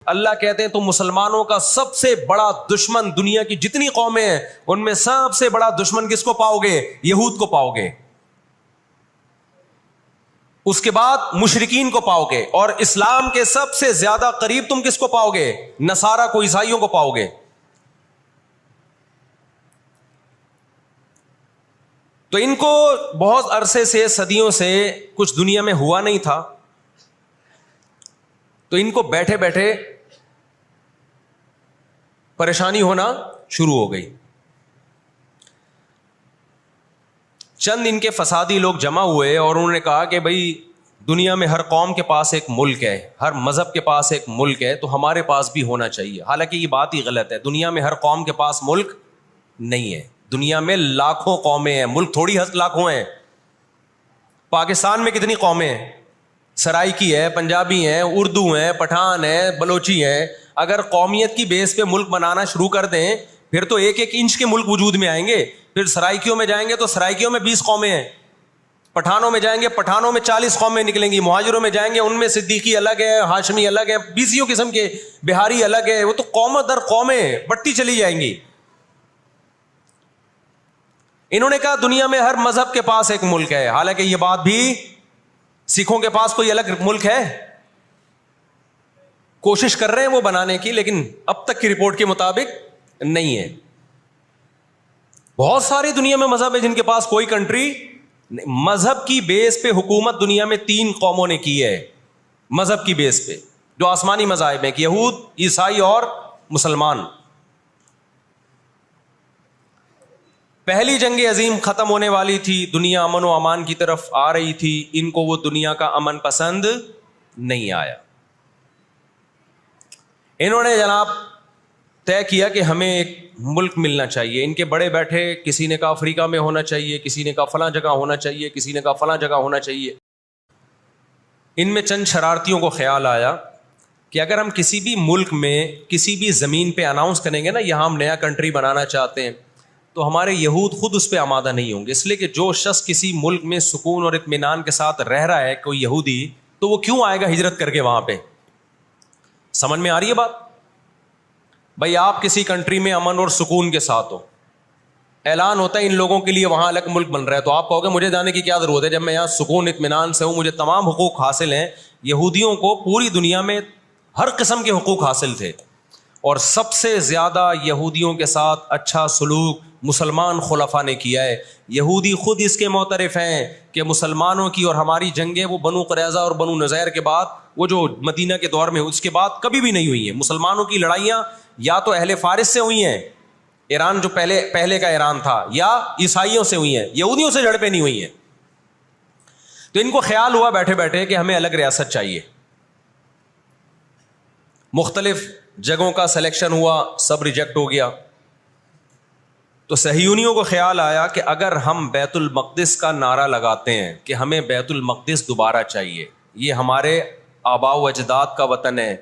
اللہ کہتے ہیں تم مسلمانوں کا سب سے بڑا دشمن دنیا کی جتنی قومیں ہیں ان میں سب سے بڑا دشمن کس کو پاؤ گے؟ یہود کو پاؤ گے. اس کے بعد مشرکین کو پاؤ گے, اور اسلام کے سب سے زیادہ قریب تم کس کو پاؤ گے؟ نصارہ کو, عیسائیوں کو پاؤ گے. تو ان کو بہت عرصے سے, صدیوں سے کچھ دنیا میں ہوا نہیں تھا, تو ان کو بیٹھے بیٹھے پریشانی ہونا شروع ہو گئی. چند ان کے فسادی لوگ جمع ہوئے اور انہوں نے کہا کہ بھئی دنیا میں ہر قوم کے پاس ایک ملک ہے, ہر مذہب کے پاس ایک ملک ہے, تو ہمارے پاس بھی ہونا چاہیے. حالانکہ یہ بات ہی غلط ہے. دنیا میں ہر قوم کے پاس ملک نہیں ہے. دنیا میں لاکھوں قومیں ہیں, ملک تھوڑی لاکھوں ہیں. پاکستان میں کتنی قومیں ہیں؟ سرائکی ہے, پنجابی ہیں, اردو ہیں, پٹھان ہیں, بلوچی ہیں. اگر قومیت کی بیس پہ ملک بنانا شروع کر دیں پھر تو ایک ایک انچ کے ملک وجود میں آئیں گے. پھر سرائکیوں میں جائیں گے تو سرائکیوں میں 20 قومیں ہیں, پٹھانوں میں جائیں گے پٹھانوں میں 40 قومیں نکلیں گی, مہاجروں میں جائیں گے ان میں صدیقی الگ ہے, ہاشمی الگ ہے, 20 قسم کے, بہاری الگ ہے. وہ تو قوم در قومیں بڑھتی چلی جائیں گی. انہوں نے کہا دنیا میں ہر مذہب کے پاس ایک ملک ہے. حالانکہ یہ بات بھی, سکھوں کے پاس کوئی الگ ملک ہے؟ کوشش کر رہے ہیں وہ بنانے کی, لیکن اب تک کی رپورٹ کے مطابق نہیں ہے. بہت ساری دنیا میں مذہب ہے جن کے پاس کوئی کنٹری. مذہب کی بیس پہ حکومت دنیا میں 3 قوموں نے کی ہے, مذہب کی بیس پہ, جو آسمانی مذاہب ہیں, یہود, عیسائی اور مسلمان. پہلی جنگ عظیم ختم ہونے والی تھی, دنیا امن و امان کی طرف آ رہی تھی, ان کو وہ دنیا کا امن پسند نہیں آیا. انہوں نے جناب طے کیا کہ ہمیں ایک ملک ملنا چاہیے. ان کے بڑے بیٹھے, کسی نے کہا افریقہ میں ہونا چاہیے, کسی نے کہا فلاں جگہ ہونا چاہیے, کسی نے کہا فلاں جگہ ہونا چاہیے. ان میں چند شرارتیوں کو خیال آیا کہ اگر ہم کسی بھی ملک میں کسی بھی زمین پہ اناؤنس کریں گے نا یہاں ہم نیا کنٹری بنانا چاہتے ہیں, تو ہمارے یہود خود اس پہ آمادہ نہیں ہوں گے. اس لیے کہ جو شخص کسی ملک میں سکون اور اطمینان کے ساتھ رہ رہا ہے, کوئی یہودی, تو وہ کیوں آئے گا ہجرت کر کے وہاں پہ؟ سمجھ میں آ رہی ہے بات؟ بھائی آپ کسی کنٹری میں امن اور سکون کے ساتھ ہو, اعلان ہوتا ہے ان لوگوں کے لیے وہاں الگ ملک بن رہا ہے, تو آپ کہو گے مجھے جانے کی کیا ضرورت ہے جب میں یہاں سکون اطمینان سے ہوں, مجھے تمام حقوق حاصل ہیں. یہودیوں کو پوری دنیا میں ہر قسم کے حقوق حاصل تھے, اور سب سے زیادہ یہودیوں کے ساتھ اچھا سلوک مسلمان خلفاء نے کیا ہے. یہودی خود اس کے معترف ہیں کہ مسلمانوں کی اور ہماری جنگیں وہ بنو قریظہ اور بنو نذیر کے بعد, وہ جو مدینہ کے دور میں اس کے بعد کبھی بھی نہیں ہوئی ہیں. مسلمانوں کی لڑائیاں یا تو اہل فارس سے ہوئی ہیں, ایران جو پہلے کا ایران تھا, یا عیسائیوں سے ہوئی ہیں, یہودیوں سے جھڑپیں نہیں ہوئی ہیں. تو ان کو خیال ہوا بیٹھے بیٹھے کہ ہمیں الگ ریاست چاہیے. مختلف جگہوں کا سلیکشن ہوا, سب ریجیکٹ ہو گیا. تو صہیونیوں کو خیال آیا کہ اگر ہم بیت المقدس کا نعرہ لگاتے ہیں کہ ہمیں بیت المقدس دوبارہ چاہیے, یہ ہمارے آباء و اجداد کا وطن ہے,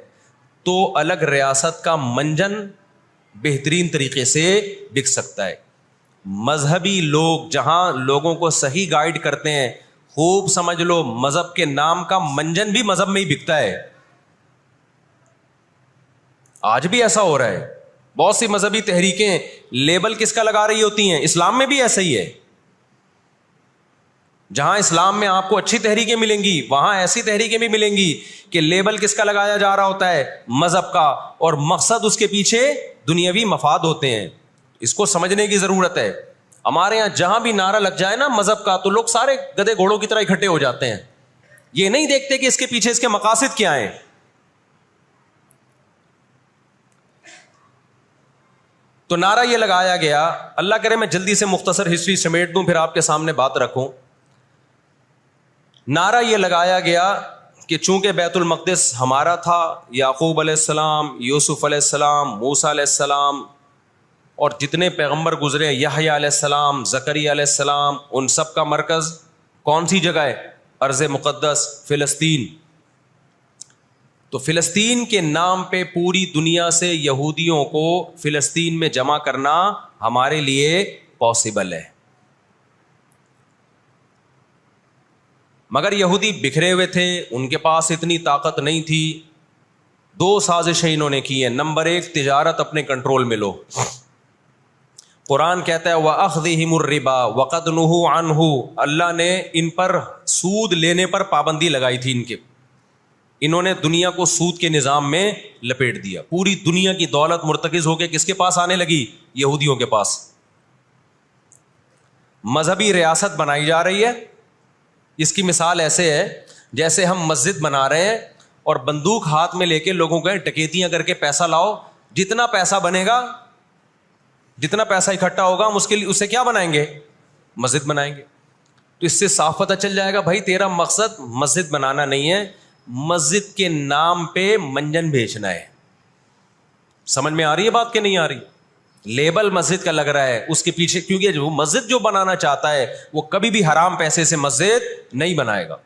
تو الگ ریاست کا منجن بہترین طریقے سے بک سکتا ہے. مذہبی لوگ جہاں لوگوں کو صحیح گائیڈ کرتے ہیں, خوب سمجھ لو مذہب کے نام کا منجن بھی مذہب میں ہی بکتا ہے. آج بھی ایسا ہو رہا ہے. بہت سی مذہبی تحریکیں لیبل کس کا لگا رہی ہوتی ہیں؟ اسلام میں بھی ایسا ہی ہے. جہاں اسلام میں آپ کو اچھی تحریکیں ملیں گی, وہاں ایسی تحریکیں بھی ملیں گی کہ لیبل کس کا لگایا جا رہا ہوتا ہے؟ مذہب کا, اور مقصد اس کے پیچھے دنیاوی مفاد ہوتے ہیں. اس کو سمجھنے کی ضرورت ہے. ہمارے یہاں جہاں بھی نعرہ لگ جائے نا مذہب کا, تو لوگ سارے گدھے گھوڑوں کی طرح اکٹھے ہو جاتے ہیں. یہ نہیں دیکھتے کہ اس کے پیچھے اس کے مقاصد کیا ہیں. تو نعرہ یہ لگایا گیا, اللہ کرے میں جلدی سے مختصر ہسٹری سمیٹ دوں پھر آپ کے سامنے بات رکھوں. نعرہ یہ لگایا گیا کہ چونکہ بیت المقدس ہمارا تھا, یعقوب علیہ السلام, یوسف علیہ السلام, موسیٰ علیہ السلام اور جتنے پیغمبر گزرے, یحییٰ علیہ السلام, زکریا علیہ السلام, ان سب کا مرکز کون سی جگہ ہے؟ ارض مقدس فلسطین. تو فلسطین کے نام پہ پوری دنیا سے یہودیوں کو فلسطین میں جمع کرنا ہمارے لیے پاسبل ہے. مگر یہودی بکھرے ہوئے تھے, ان کے پاس اتنی طاقت نہیں تھی. دو سازشیں انہوں نے کی ہیں. نمبر ایک, تجارت اپنے کنٹرول میں لو. قرآن کہتا ہے وَأَخْذِهِمُ الرِّبَا وَقَدْ نُهُوا عَنْهُ, اللہ نے ان پر سود لینے پر پابندی لگائی تھی ان کے. انہوں نے دنیا کو سود کے نظام میں لپیٹ دیا. پوری دنیا کی دولت مرتکز ہو کے کس کے پاس آنے لگی؟ یہودیوں کے پاس. مذہبی ریاست بنائی جا رہی ہے. اس کی مثال ایسے ہے جیسے ہم مسجد بنا رہے ہیں اور بندوق ہاتھ میں لے کے لوگوں کو ڈکیتیاں کر کے پیسہ لاؤ. جتنا پیسہ بنے گا, جتنا پیسہ اکٹھا ہوگا, ہم اس سے کیا بنائیں گے؟ مسجد بنائیں گے. تو اس سے صاف پتہ چل جائے گا بھائی تیرا مقصد مسجد بنانا نہیں ہے, مسجد کے نام پہ منجن بیچنا ہے. سمجھ میں آ رہی ہے بات کہ نہیں آ رہی؟ لیبل مسجد کا لگ رہا ہے اس کے پیچھے, کیونکہ جو مسجد جو بنانا چاہتا ہے وہ کبھی بھی حرام پیسے سے مسجد نہیں بنائے گا.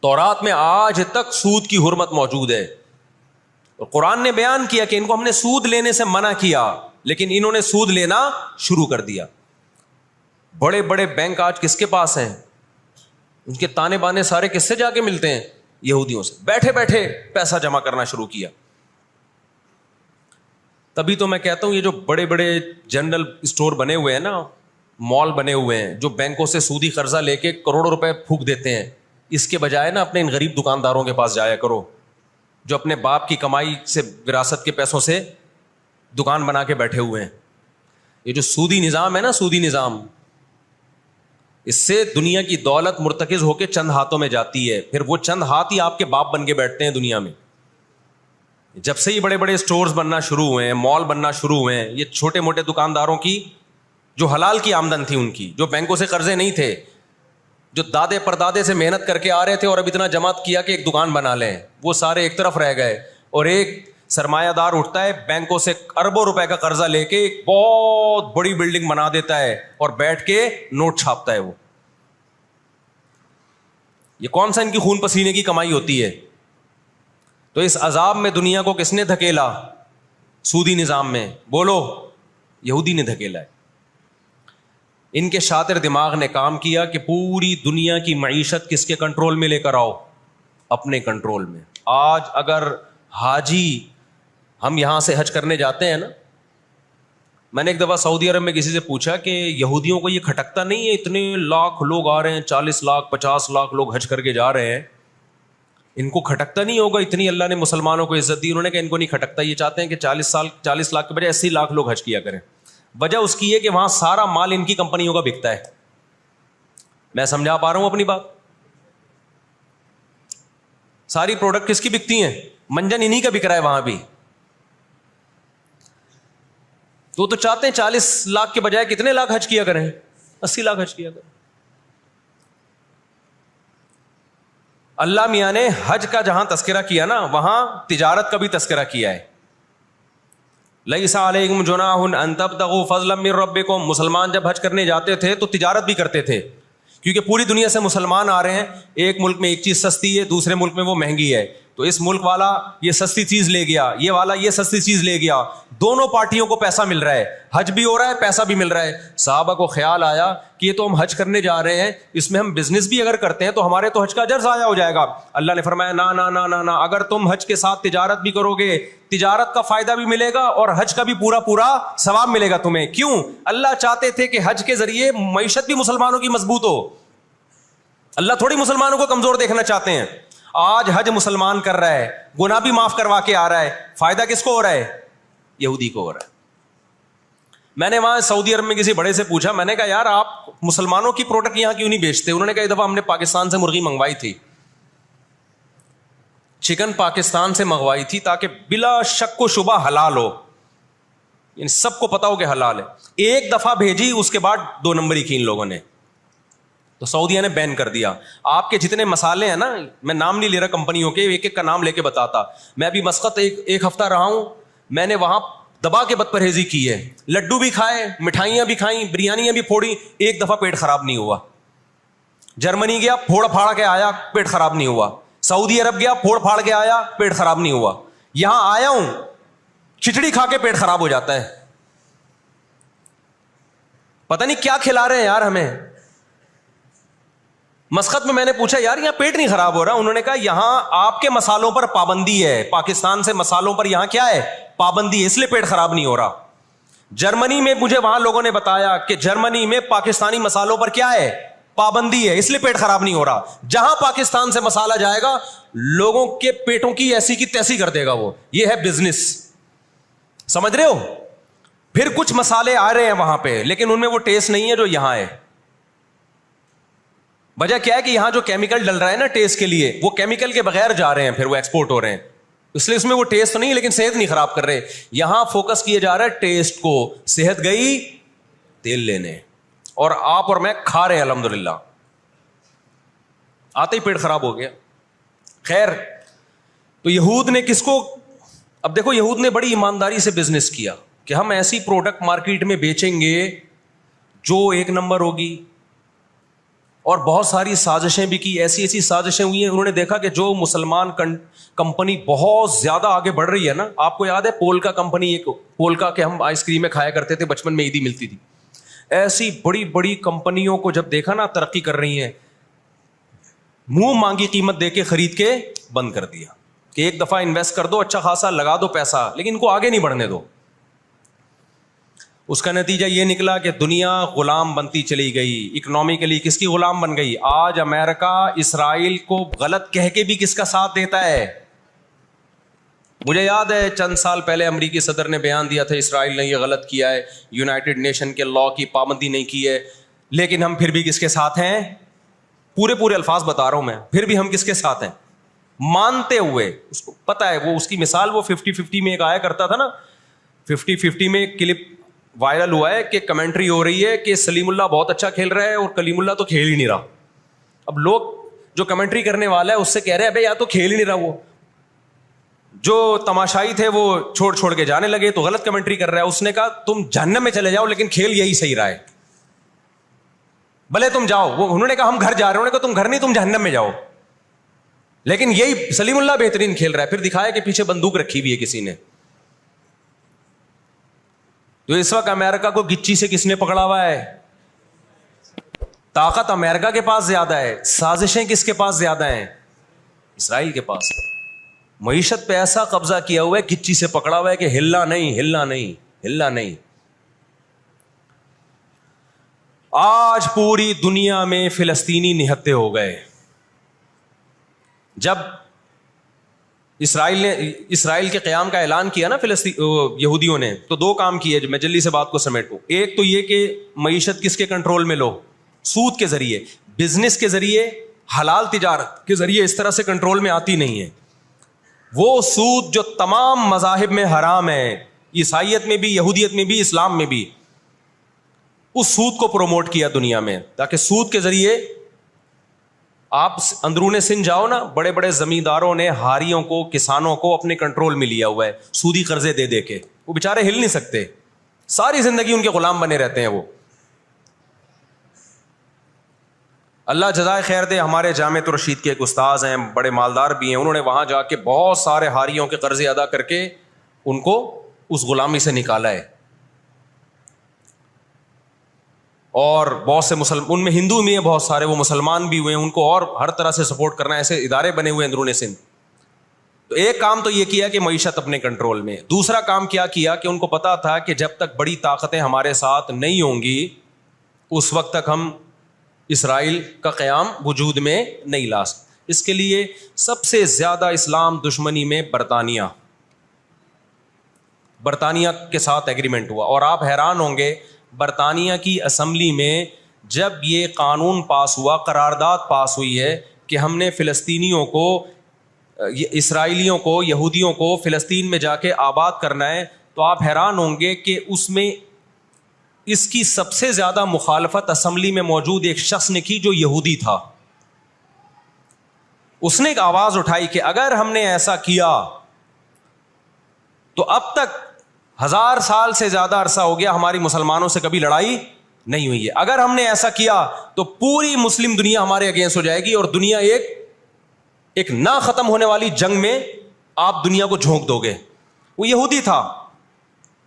تورات میں آج تک سود کی حرمت موجود ہے. اور قرآن نے بیان کیا کہ ان کو ہم نے سود لینے سے منع کیا, لیکن انہوں نے سود لینا شروع کر دیا. بڑے بڑے بینک آج کس کے پاس ہیں؟ ان کے تانے بانے سارے کس سے جا کے ملتے ہیں؟ یہودیوں سے. بیٹھے بیٹھے پیسہ جمع کرنا شروع کیا. تبھی تو میں کہتا ہوں یہ جو بڑے بڑے جنرل اسٹور بنے ہوئے ہیں نا, مال بنے ہوئے ہیں, جو بینکوں سے سودی قرضہ لے کے کروڑوں روپے پھونک دیتے ہیں, اس کے بجائے نا اپنے ان غریب دکانداروں کے پاس جایا کرو جو اپنے باپ کی کمائی سے, وراثت کے پیسوں سے دکان بنا کے بیٹھے ہوئے ہیں. یہ جو سودی نظام ہے نا, سودی نظام, اس سے دنیا کی دولت مرتکز ہو کے چند ہاتھوں میں جاتی ہے. پھر وہ چند ہاتھ ہی آپ کے باپ بن کے بیٹھتے ہیں دنیا میں. جب سے یہ بڑے بڑے اسٹورز بننا شروع ہوئے ہیں, مال بننا شروع ہوئے ہیں, یہ چھوٹے موٹے دکانداروں کی جو حلال کی آمدن تھی, ان کی جو بینکوں سے قرضے نہیں تھے, جو دادے پردادے سے محنت کر کے آ رہے تھے اور اب اتنا جمع کیا کہ ایک دکان بنا لیں, وہ سارے ایک طرف رہ گئے. اور ایک سرمایہ دار اٹھتا ہے بینکوں سے اربوں روپے کا قرضہ لے کے ایک بہت بڑی بلڈنگ بنا دیتا ہے اور بیٹھ کے نوٹ چھاپتا ہے. وہ یہ کون سا ان کی خون پسینے کی کمائی ہوتی ہے؟ تو اس عذاب میں دنیا کو کس نے دھکیلا؟ سودی نظام میں. بولو, یہودی نے دھکیلا ہے. ان کے شاطر دماغ نے کام کیا کہ پوری دنیا کی معیشت کس کے کنٹرول میں لے کر آؤ؟ اپنے کنٹرول میں. آج اگر حاجی, ہم یہاں سے حج کرنے جاتے ہیں نا, میں نے ایک دفعہ سعودی عرب میں کسی سے پوچھا کہ یہودیوں کو یہ کھٹکتا نہیں ہے, اتنے لاکھ لوگ آ رہے ہیں, 40 لاکھ 50 لاکھ لوگ حج کر کے جا رہے ہیں, ان کو کھٹکتا نہیں ہوگا اتنی اللہ نے مسلمانوں کو عزت دی؟ انہوں نے کہا ان کو نہیں کھٹکتا, یہ چاہتے ہیں کہ 40 لاکھ کے بجائے 80 لاکھ لوگ حج کیا کریں. وجہ اس کی ہے کہ وہاں سارا مال ان کی کمپنیوں کا بکتا ہے. میں سمجھا پا رہا ہوں اپنی بات؟ ساری پروڈکٹ کس کی بکتی ہیں؟ منجن انہی کا بک رہا ہے وہاں بھی. تو چاہتے ہیں 40 لاکھ کے بجائے کتنے لاکھ حج کیا کریں؟ 80 لاکھ حج کیا کریں. اللہ میاں نے حج کا جہاں تذکرہ کیا نا, وہاں تجارت کا بھی تذکرہ کیا ہے. لیس علیکم جناح ان تبتغوا فضلا من ربکم. مسلمان جب حج کرنے جاتے تھے تو تجارت بھی کرتے تھے, کیونکہ پوری دنیا سے مسلمان آ رہے ہیں. ایک ملک میں ایک چیز سستی ہے, دوسرے ملک میں وہ مہنگی ہے, تو اس ملک والا یہ سستی چیز لے گیا, یہ والا یہ سستی چیز لے گیا, دونوں پارٹیوں کو پیسہ مل رہا ہے, حج بھی ہو رہا ہے, پیسہ بھی مل رہا ہے. صحابہ کو خیال آیا کہ یہ تو ہم حج کرنے جا رہے ہیں, اس میں ہم بزنس بھی اگر کرتے ہیں تو ہمارے تو حج کا اجر ضائع ہو جائے گا. اللہ نے فرمایا نا نا نا نا نا, اگر تم حج کے ساتھ تجارت بھی کرو گے, تجارت کا فائدہ بھی ملے گا اور حج کا بھی پورا پورا ثواب ملے گا تمہیں. کیوں؟ اللہ چاہتے تھے کہ حج کے ذریعے معیشت بھی مسلمانوں کی مضبوط ہو. اللہ تھوڑی مسلمانوں کو کمزور دیکھنا چاہتے ہیں. آج حج مسلمان کر رہا ہے, گناہ بھی معاف کروا کے آ رہا ہے, فائدہ کس کو ہو رہا ہے؟ یہودی کو ہو رہا ہے. میں نے وہاں سعودی عرب میں کسی بڑے سے پوچھا, میں نے کہا یار آپ مسلمانوں کی پروڈکٹ یہاں کیوں نہیں بیچتے؟ انہوں نے کہا ایک دفعہ ہم نے پاکستان سے مرغی منگوائی تھی, چکن پاکستان سے منگوائی تھی تاکہ بلا شک و شبہ حلال ہو, یعنی سب کو پتا ہو کہ حلال ہے. ایک دفعہ بھیجی, اس کے بعد 2 نمبری کی ان لوگوں نے, تو سعودیہ نے بین کر دیا. آپ کے جتنے مسالے ہیں نا, میں نام نہیں لے رہا کمپنیوں کے, ایک ایک کا نام لے کے بتاتا. میں ابھی مسقط ایک ہفتہ رہا ہوں, میں نے وہاں دبا کے بد پرہیزی کی ہے. لڈو بھی کھائے, مٹھائیاں بھی کھائیں, بریانیاں بھی پھوڑی, ایک دفعہ پیٹ خراب نہیں ہوا. جرمنی گیا, پھوڑ پھاڑ کے آیا, پیٹ خراب نہیں ہوا. سعودی عرب گیا, پھوڑ پھاڑ کے آیا, پیٹ خراب نہیں ہوا. یہاں آیا ہوں, کھچڑی کھا کے پیٹ خراب ہو جاتا ہے. پتہ نہیں کیا کھلا رہے ہیں یار ہمیں. مسقط میں نے پوچھا یار یہاں پیٹ نہیں خراب ہو رہا؟ انہوں نے کہا یہاں آپ کے مسالوں پر پابندی ہے، پاکستان سے مسالوں پر یہاں کیا ہے؟ پابندی ہے، اس لیے پیٹ خراب نہیں ہو رہا۔ جرمنی میں مجھے وہاں لوگوں نے بتایا کہ جرمنی میں پاکستانی مسالوں پر کیا ہے؟ پابندی ہے، اس لیے پیٹ خراب نہیں ہو رہا۔ جہاں پاکستان سے مسالہ جائے گا لوگوں کے پیٹوں کی ایسی کی تیسی کر دے گا وہ۔ یہ ہے بزنس، سمجھ رہے ہو؟ پھر کچھ مسالے آ رہے ہیں وہاں پہ لیکن ان میں وہ ٹیسٹ نہیں ہے جو یہاں ہے۔ وجہ کیا ہے کہ یہاں جو کیمیکل ڈل رہا ہے نا ٹیسٹ کے لیے، وہ کیمیکل کے بغیر جا رہے ہیں، پھر وہ ایکسپورٹ ہو رہے ہیں، اس لیے اس میں وہ ٹیسٹ تو نہیں لیکن صحت نہیں خراب کر رہے۔ یہاں فوکس کیا جا رہا ہے ٹیسٹ کو، صحت گئی تیل لینے، اور آپ اور میں کھا رہے ہیں الحمدللہ، آتے ہی پیٹ خراب ہو گیا۔ خیر، تو یہود نے کس کو، اب دیکھو یہود نے بڑی ایمانداری سے بزنس کیا کہ ہم ایسی پروڈکٹ مارکیٹ میں بیچیں گے جو ایک نمبر ہوگی، اور بہت ساری سازشیں بھی کی، ایسی ایسی سازشیں ہوئی ہیں۔ انہوں نے دیکھا کہ جو مسلمان کمپنی بہت زیادہ آگے بڑھ رہی ہے نا، آپ کو یاد ہے پولکا کمپنی، ایک پولکا کے ہم آئس کریم میں کھایا کرتے تھے بچپن میں، عیدی ملتی تھی، ایسی بڑی بڑی کمپنیوں کو جب دیکھا نا ترقی کر رہی ہیں، منہ مانگی قیمت دے کے خرید کے بند کر دیا کہ ایک دفعہ انویسٹ کر دو، اچھا خاصا لگا دو پیسہ، لیکن ان کو آگے نہیں بڑھنے دو۔ اس کا نتیجہ یہ نکلا کہ دنیا غلام بنتی چلی گئی، اکنامکلی کس کی غلام بن گئی؟ آج امریکہ اسرائیل کو غلط کہہ کے بھی کس کا ساتھ دیتا ہے؟ مجھے یاد ہے چند سال پہلے امریکی صدر نے بیان دیا تھا اسرائیل نے یہ غلط کیا ہے، یونائٹڈ نیشن کے لا کی پابندی نہیں کی ہے، لیکن ہم پھر بھی کس کے ساتھ ہیں؟ پورے الفاظ بتا رہا ہوں میں، پھر بھی ہم کس کے ساتھ ہیں؟ مانتے ہوئے۔ اس کو پتا ہے، وہ اس کی مثال وہ 50-50 میں ایک آیا کرتا تھا نا، 50-50 میں ایک کلپ وائرل ہوا ہے کہ کمنٹری ہو رہی ہے کہ سلیم اللہ بہت اچھا کھیل رہا ہے اور کلیم اللہ تو کھیل ہی نہیں رہا۔ اب لوگ جو کمنٹری کرنے والا ہے اس سے کہہ رہے ہیں بھائی یا تو کھیل ہی نہیں رہا، وہ جو تماشائی تھے وہ چھوڑ کے جانے لگے، تو غلط کمنٹری کر رہا ہے۔ اس نے کہا تم جہنم میں چلے جاؤ لیکن کھیل یہی صحیح رہا ہے، بھلے تم جاؤ۔ وہ انہوں نے کہا ہم گھر جا رہے ہیں، انہوں نے کہا تم گھر نہیں، تم جہنم میں جاؤ، لیکن یہی سلیم اللہ بہترین کھیل رہا ہے۔ پھر دکھایا کہ پیچھے بندوق رکھی ہوئی ہے کسی نے۔ تو اس وقت امریکہ کو گچی سے کس نے پکڑا ہوا ہے؟ طاقت امریکہ کے پاس زیادہ ہے، سازشیں کس کے پاس زیادہ ہیں؟ اسرائیل کے پاس۔ معیشت پہ ایسا قبضہ کیا ہوا ہے، گچی سے پکڑا ہوا ہے کہ ہلنا نہیں۔ آج پوری دنیا میں فلسطینی نہتے ہو گئے۔ جب اسرائیل کے قیام کا اعلان کیا نا یہودیوں نے، تو دو کام کیے، میں جلدی سے بات کو سمیٹوں۔ ایک تو یہ کہ معیشت کس کے کنٹرول میں لو؟ سود کے ذریعے، بزنس کے ذریعے، حلال تجارت کے ذریعے اس طرح سے کنٹرول میں آتی نہیں ہے۔ وہ سود جو تمام مذاہب میں حرام ہے، عیسائیت میں بھی، یہودیت میں بھی، اسلام میں بھی، اس سود کو پروموٹ کیا دنیا میں، تاکہ سود کے ذریعے آپ اندرون سندھ جاؤ نا، بڑے بڑے زمینداروں نے ہاریوں کو، کسانوں کو اپنے کنٹرول میں لیا ہوا ہے سودی قرضے دے کے، وہ بےچارے ہل نہیں سکتے، ساری زندگی ان کے غلام بنے رہتے ہیں وہ۔ اللہ جزائے خیر دے، ہمارے جامعۃ الرشید کے ایک استاذ ہیں، بڑے مالدار بھی ہیں، انہوں نے وہاں جا کے بہت سارے ہاریوں کے قرضے ادا کر کے ان کو اس غلامی سے نکالا ہے، اور بہت سے ان میں ہندو بھی ہیں بہت سارے، وہ مسلمان بھی ہوئے ہیں، ان کو اور ہر طرح سے سپورٹ کرنا، ایسے ادارے بنے ہوئے اندرون سندھ۔ تو ایک کام تو یہ کیا کہ معیشت اپنے کنٹرول میں۔ دوسرا کام کیا کہ ان کو پتا تھا کہ جب تک بڑی طاقتیں ہمارے ساتھ نہیں ہوں گی اس وقت تک ہم اسرائیل کا قیام وجود میں نہیں لا سکتے۔ اس کے لیے سب سے زیادہ اسلام دشمنی میں برطانیہ کے ساتھ ایگریمنٹ ہوا، اور آپ حیران ہوں گے برطانیہ کی اسمبلی میں جب یہ قانون پاس ہوا، قرارداد پاس ہوئی ہے کہ ہم نے فلسطینیوں کو، اسرائیلیوں کو، یہودیوں کو فلسطین میں جا کے آباد کرنا ہے، تو آپ حیران ہوں گے کہ اس میں اس کی سب سے زیادہ مخالفت اسمبلی میں موجود ایک شخص نے کی جو یہودی تھا۔ اس نے ایک آواز اٹھائی کہ اگر ہم نے ایسا کیا تو اب تک 1000 سال سے زیادہ عرصہ ہو گیا ہماری مسلمانوں سے کبھی لڑائی نہیں ہوئی ہے، اگر ہم نے ایسا کیا تو پوری مسلم دنیا ہمارے اگینسٹ ہو جائے گی اور دنیا ایک نہ ختم ہونے والی جنگ میں آپ دنیا کو جھونک دو گے۔ وہ یہودی تھا،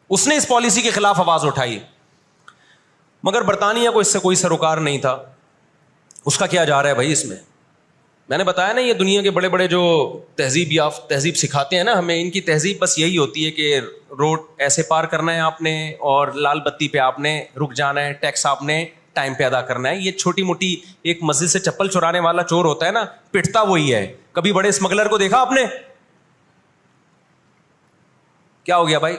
اس نے اس پالیسی کے خلاف آواز اٹھائی، مگر برطانیہ کو اس سے کوئی سروکار نہیں تھا۔ اس کا کیا جا رہا ہے بھائی اس میں نے بتایا نا، یہ دنیا کے بڑے بڑے جو تہذیب سکھاتے ہیں نا ہمیں، ان کی تہذیب بس یہی ہوتی ہے کہ روڈ ایسے پار کرنا ہے آپ نے، اور لال بتی پہ آپ نے رک جانا ہے، ٹیکس آپ نے ٹائم پہ ادا کرنا ہے. یہ چھوٹی موٹی، ایک مسجد سے چپل چرانے والا چور ہوتا ہے نا، پٹتا وہی ہے. کبھی بڑے اسمگلر کو دیکھا آپ نے؟ کیا ہو گیا بھائی؟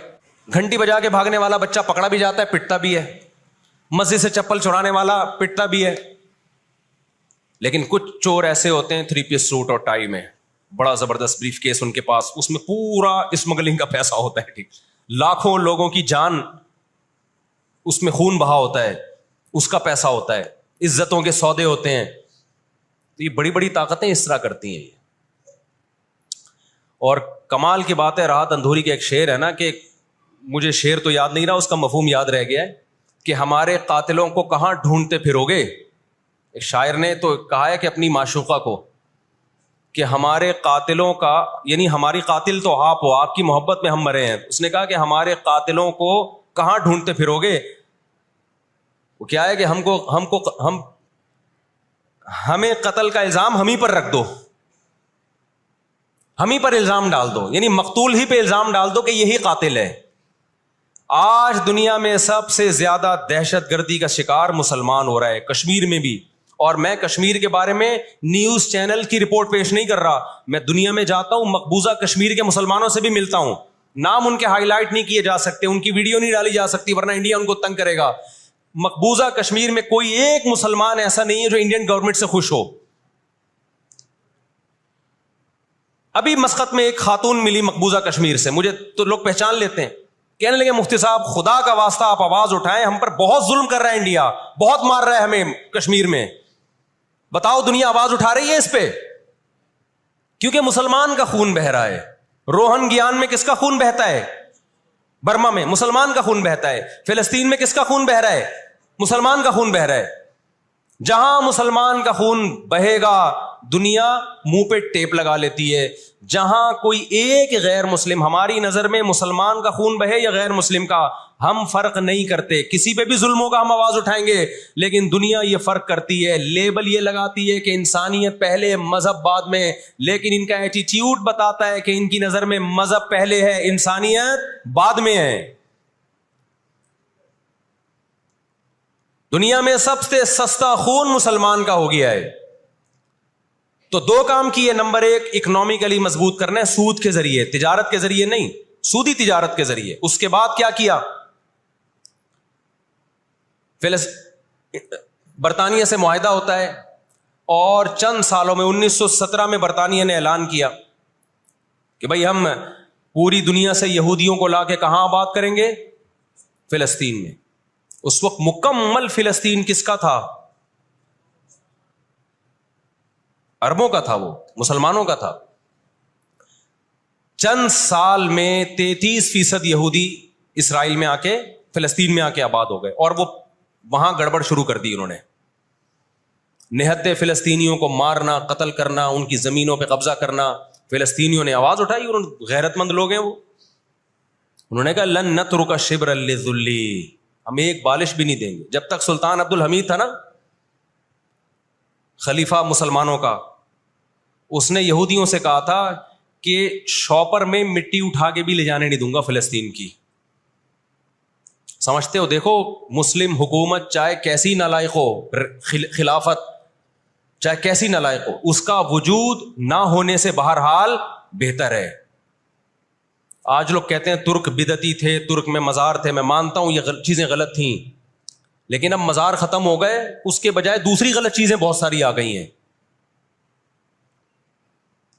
گھنٹی بجا کے بھاگنے والا بچہ پکڑا بھی جاتا ہے، پٹتا بھی ہے. مسجد سے چپل چرانے والا پٹتا بھی ہے. لیکن کچھ چور ایسے ہوتے ہیں 3 پیس سوٹ اور ٹائی میں، بڑا زبردست بریف کیس ان کے پاس، اس میں پورا اسمگلنگ کا پیسہ ہوتا ہے. ٹھیک، لاکھوں لوگوں کی جان اس میں خون بہا ہوتا ہے، اس کا پیسہ ہوتا ہے، عزتوں کے سودے ہوتے ہیں. تو یہ بڑی بڑی طاقتیں اس طرح کرتی ہیں. اور کمال کی بات ہے، راحت اندھوری کے ایک شعر ہے نا، کہ مجھے شعر تو یاد نہیں رہا، اس کا مفہوم یاد رہ گیا ہے، کہ ہمارے قاتلوں کو کہاں ڈھونڈتے پھرو گے. ایک شاعر نے تو کہا ہے کہ اپنی معشوقہ کو، کہ ہمارے قاتلوں کا، یعنی ہماری قاتل تو آپ ہو، آپ کی محبت میں ہم مرے ہیں. اس نے کہا کہ ہمارے قاتلوں کو کہاں ڈھونڈتے پھرو گے. وہ کیا ہے کہ ہمیں قتل کا الزام ہم ہی پر رکھ دو، ہم ہی پر الزام ڈال دو، یعنی مقتول ہی پہ الزام ڈال دو کہ یہی قاتل ہے. آج دنیا میں سب سے زیادہ دہشت گردی کا شکار مسلمان ہو رہا ہے، کشمیر میں بھی. اور میں کشمیر کے بارے میں نیوز چینل کی رپورٹ پیش نہیں کر رہا، میں دنیا میں جاتا ہوں، مقبوضہ کشمیر کے مسلمانوں سے بھی ملتا ہوں. نام ان کے ہائی لائٹ نہیں کیے جا سکتے، ان کی ویڈیو نہیں ڈالی جا سکتی ورنہ انڈیا ان کو تنگ کرے گا. مقبوضہ کشمیر میں کوئی ایک مسلمان ایسا نہیں ہے جو انڈین گورنمنٹ سے خوش ہو. ابھی مسقط میں ایک خاتون ملی مقبوضہ کشمیر سے، مجھے تو لوگ پہچان لیتے ہیں، کہنے لگے مفتی صاحب خدا کا واسطہ آپ آواز اٹھائیں، ہم پر بہت ظلم کر رہا ہے انڈیا، بہت مار رہا ہے ہمیں کشمیر میں، بتاؤ دنیا آواز اٹھا رہی ہے اس پہ؟ کیونکہ مسلمان کا خون بہ رہا ہے. روہن گیان میں کس کا خون بہتا ہے؟ برما میں مسلمان کا خون بہتا ہے. فلسطین میں کس کا خون بہ رہا ہے؟ مسلمان کا خون بہ رہا ہے. جہاں مسلمان کا خون بہے گا دنیا منہ پہ ٹیپ لگا لیتی ہے. جہاں کوئی ایک غیر مسلم، ہماری نظر میں مسلمان کا خون بہے یا غیر مسلم کا، ہم فرق نہیں کرتے، کسی پہ بھی ظلم ہوگا ہم آواز اٹھائیں گے. لیکن دنیا یہ فرق کرتی ہے، لیبل یہ لگاتی ہے کہ انسانیت پہلے مذہب بعد میں، لیکن ان کا ایٹیٹیوڈ بتاتا ہے کہ ان کی نظر میں مذہب پہلے ہے، انسانیت بعد میں ہے. دنیا میں سب سے سستا خون مسلمان کا ہو گیا ہے. تو 2 کام کیے، نمبر 1 اکنامکلی مضبوط کرنا ہے، سود کے ذریعے، تجارت کے ذریعے نہیں، سودی تجارت کے ذریعے. اس کے بعد کیا کیا؟ برطانیہ سے معاہدہ ہوتا ہے، اور چند سالوں میں 1917 میں برطانیہ نے اعلان کیا کہ بھائی ہم پوری دنیا سے یہودیوں کو لا کے کہاں آباد کریں گے؟ فلسطین میں. اس وقت مکمل فلسطین کس کا تھا؟ عربوں کا تھا، وہ مسلمانوں کا تھا. چند سال میں 33% یہودی اسرائیل میں آ کے، فلسطین میں آ کے آباد ہو گئے، اور وہ وہاں گڑبڑ شروع کر دی انہوں نے. نہتے فلسطینیوں کو مارنا، قتل کرنا، ان کی زمینوں پہ قبضہ کرنا. فلسطینیوں نے آواز اٹھائی، غیرت مند لوگ ہیں وہ، انہوں نے کہا لن نترک شبرا للذل، ہم ایک بالش بھی نہیں دیں گے. جب تک سلطان عبد الحمید تھا نا، خلیفہ مسلمانوں کا، اس نے یہودیوں سے کہا تھا کہ شاپر میں مٹی اٹھا کے بھی لے جانے نہیں دوں گا فلسطین کی. سمجھتے ہو؟ دیکھو مسلم حکومت چاہے کیسی نالائق ہو، خلافت چاہے کیسی نالائق ہو، اس کا وجود نہ ہونے سے بہرحال بہتر ہے. آج لوگ کہتے ہیں ترک بدعتی تھے، ترک میں مزار تھے، میں مانتا ہوں یہ چیزیں غلط تھیں، لیکن اب مزار ختم ہو گئے، اس کے بجائے دوسری غلط چیزیں بہت ساری آ گئی ہیں،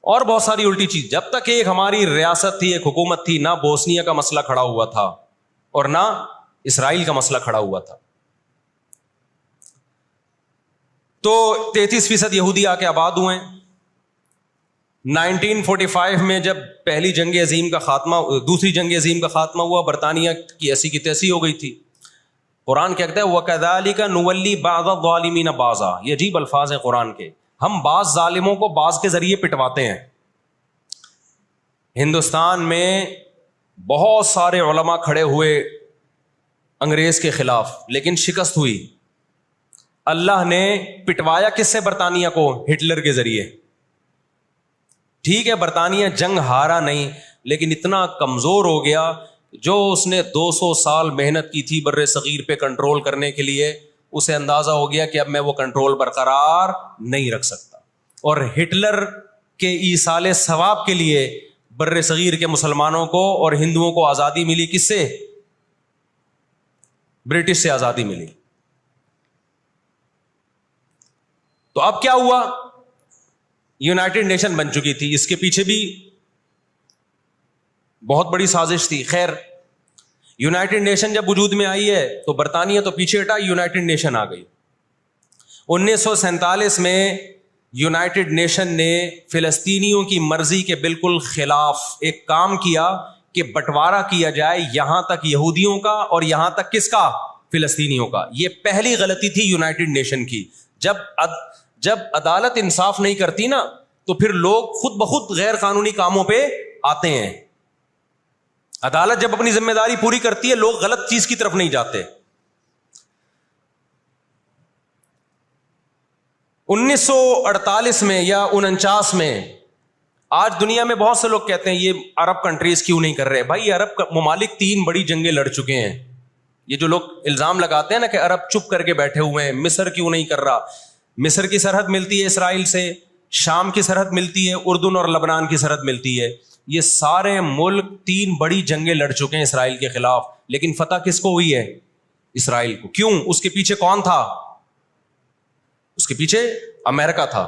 اور بہت ساری الٹی چیز. جب تک ایک ہماری ریاست تھی، ایک حکومت تھی، نہ بوسنیا کا مسئلہ کھڑا ہوا تھا اور نہ اسرائیل کا مسئلہ کھڑا ہوا تھا. تو 33% یہودی آ کے آباد ہوئے. 1945 میں جب پہلی جنگ عظیم کا خاتمہ، دوسری جنگ عظیم کا خاتمہ ہوا، برطانیہ کی ایسی کی تیسی ہو گئی تھی. قرآن کہتا ہے وَكَذَلِكَ نُوَلِّي بَعْضَ الظَّالِمِينَ بَعْضًا، یہ عجیب الفاظ ہیں قرآن کے، ہم بعض ظالموں کو بعض کے ذریعے پٹواتے ہیں. ہندوستان میں بہت سارے علماء کھڑے ہوئے انگریز کے خلاف، لیکن شکست ہوئی. اللہ نے پٹوایا کس سے؟ برطانیہ کو، ہٹلر کے ذریعے. ٹھیک ہے برطانیہ جنگ ہارا نہیں، لیکن اتنا کمزور ہو گیا جو اس نے 200 سال محنت کی تھی بر صغیر پہ کنٹرول کرنے کے لیے، اسے اندازہ ہو گیا کہ اب میں وہ کنٹرول برقرار نہیں رکھ سکتا. اور ہٹلر کے ایصال ثواب کے لیے بر صغیر کے مسلمانوں کو اور ہندوؤں کو آزادی ملی. کس سے؟ برٹش سے آزادی ملی. تو اب کیا ہوا؟ یونائٹڈ نیشن بن چکی تھی، اس کے پیچھے بھی بہت بڑی سازش تھی. خیر یونائٹڈ نیشن جب وجود میں آئی ہے تو برطانیہ تو پیچھے ہٹا، یونائٹڈ نیشن آ گئی. 1947 میں یونائٹڈ نیشن نے فلسطینیوں کی مرضی کے بالکل خلاف ایک کام کیا کہ بٹوارا کیا جائے، یہاں تک یہودیوں کا اور یہاں تک کس کا؟ فلسطینیوں کا. یہ پہلی غلطی تھی یونائٹڈ نیشن کی. جب عدالت انصاف نہیں کرتی نا تو پھر لوگ خود بخود غیر قانونی کاموں پہ آتے ہیں. عدالت جب اپنی ذمہ داری پوری کرتی ہے لوگ غلط چیز کی طرف نہیں جاتے. 1948 میں یا 49 میں، آج دنیا میں بہت سے لوگ کہتے ہیں یہ عرب کنٹریز کیوں نہیں کر رہے. بھائی عرب ممالک 3 بڑی جنگیں لڑ چکے ہیں. یہ جو لوگ الزام لگاتے ہیں نا کہ عرب چپ کر کے بیٹھے ہوئے ہیں، مصر کیوں نہیں کر رہا. مصر کی سرحد ملتی ہے اسرائیل سے، شام کی سرحد ملتی ہے، اردن اور لبنان کی سرحد ملتی ہے. یہ سارے ملک 3 بڑی جنگیں لڑ چکے ہیں اسرائیل کے خلاف، لیکن فتح کس کو ہوئی ہے؟ اسرائیل کو. کیوں؟ اس کے پیچھے کون تھا؟ اس کے پیچھے امریکہ تھا.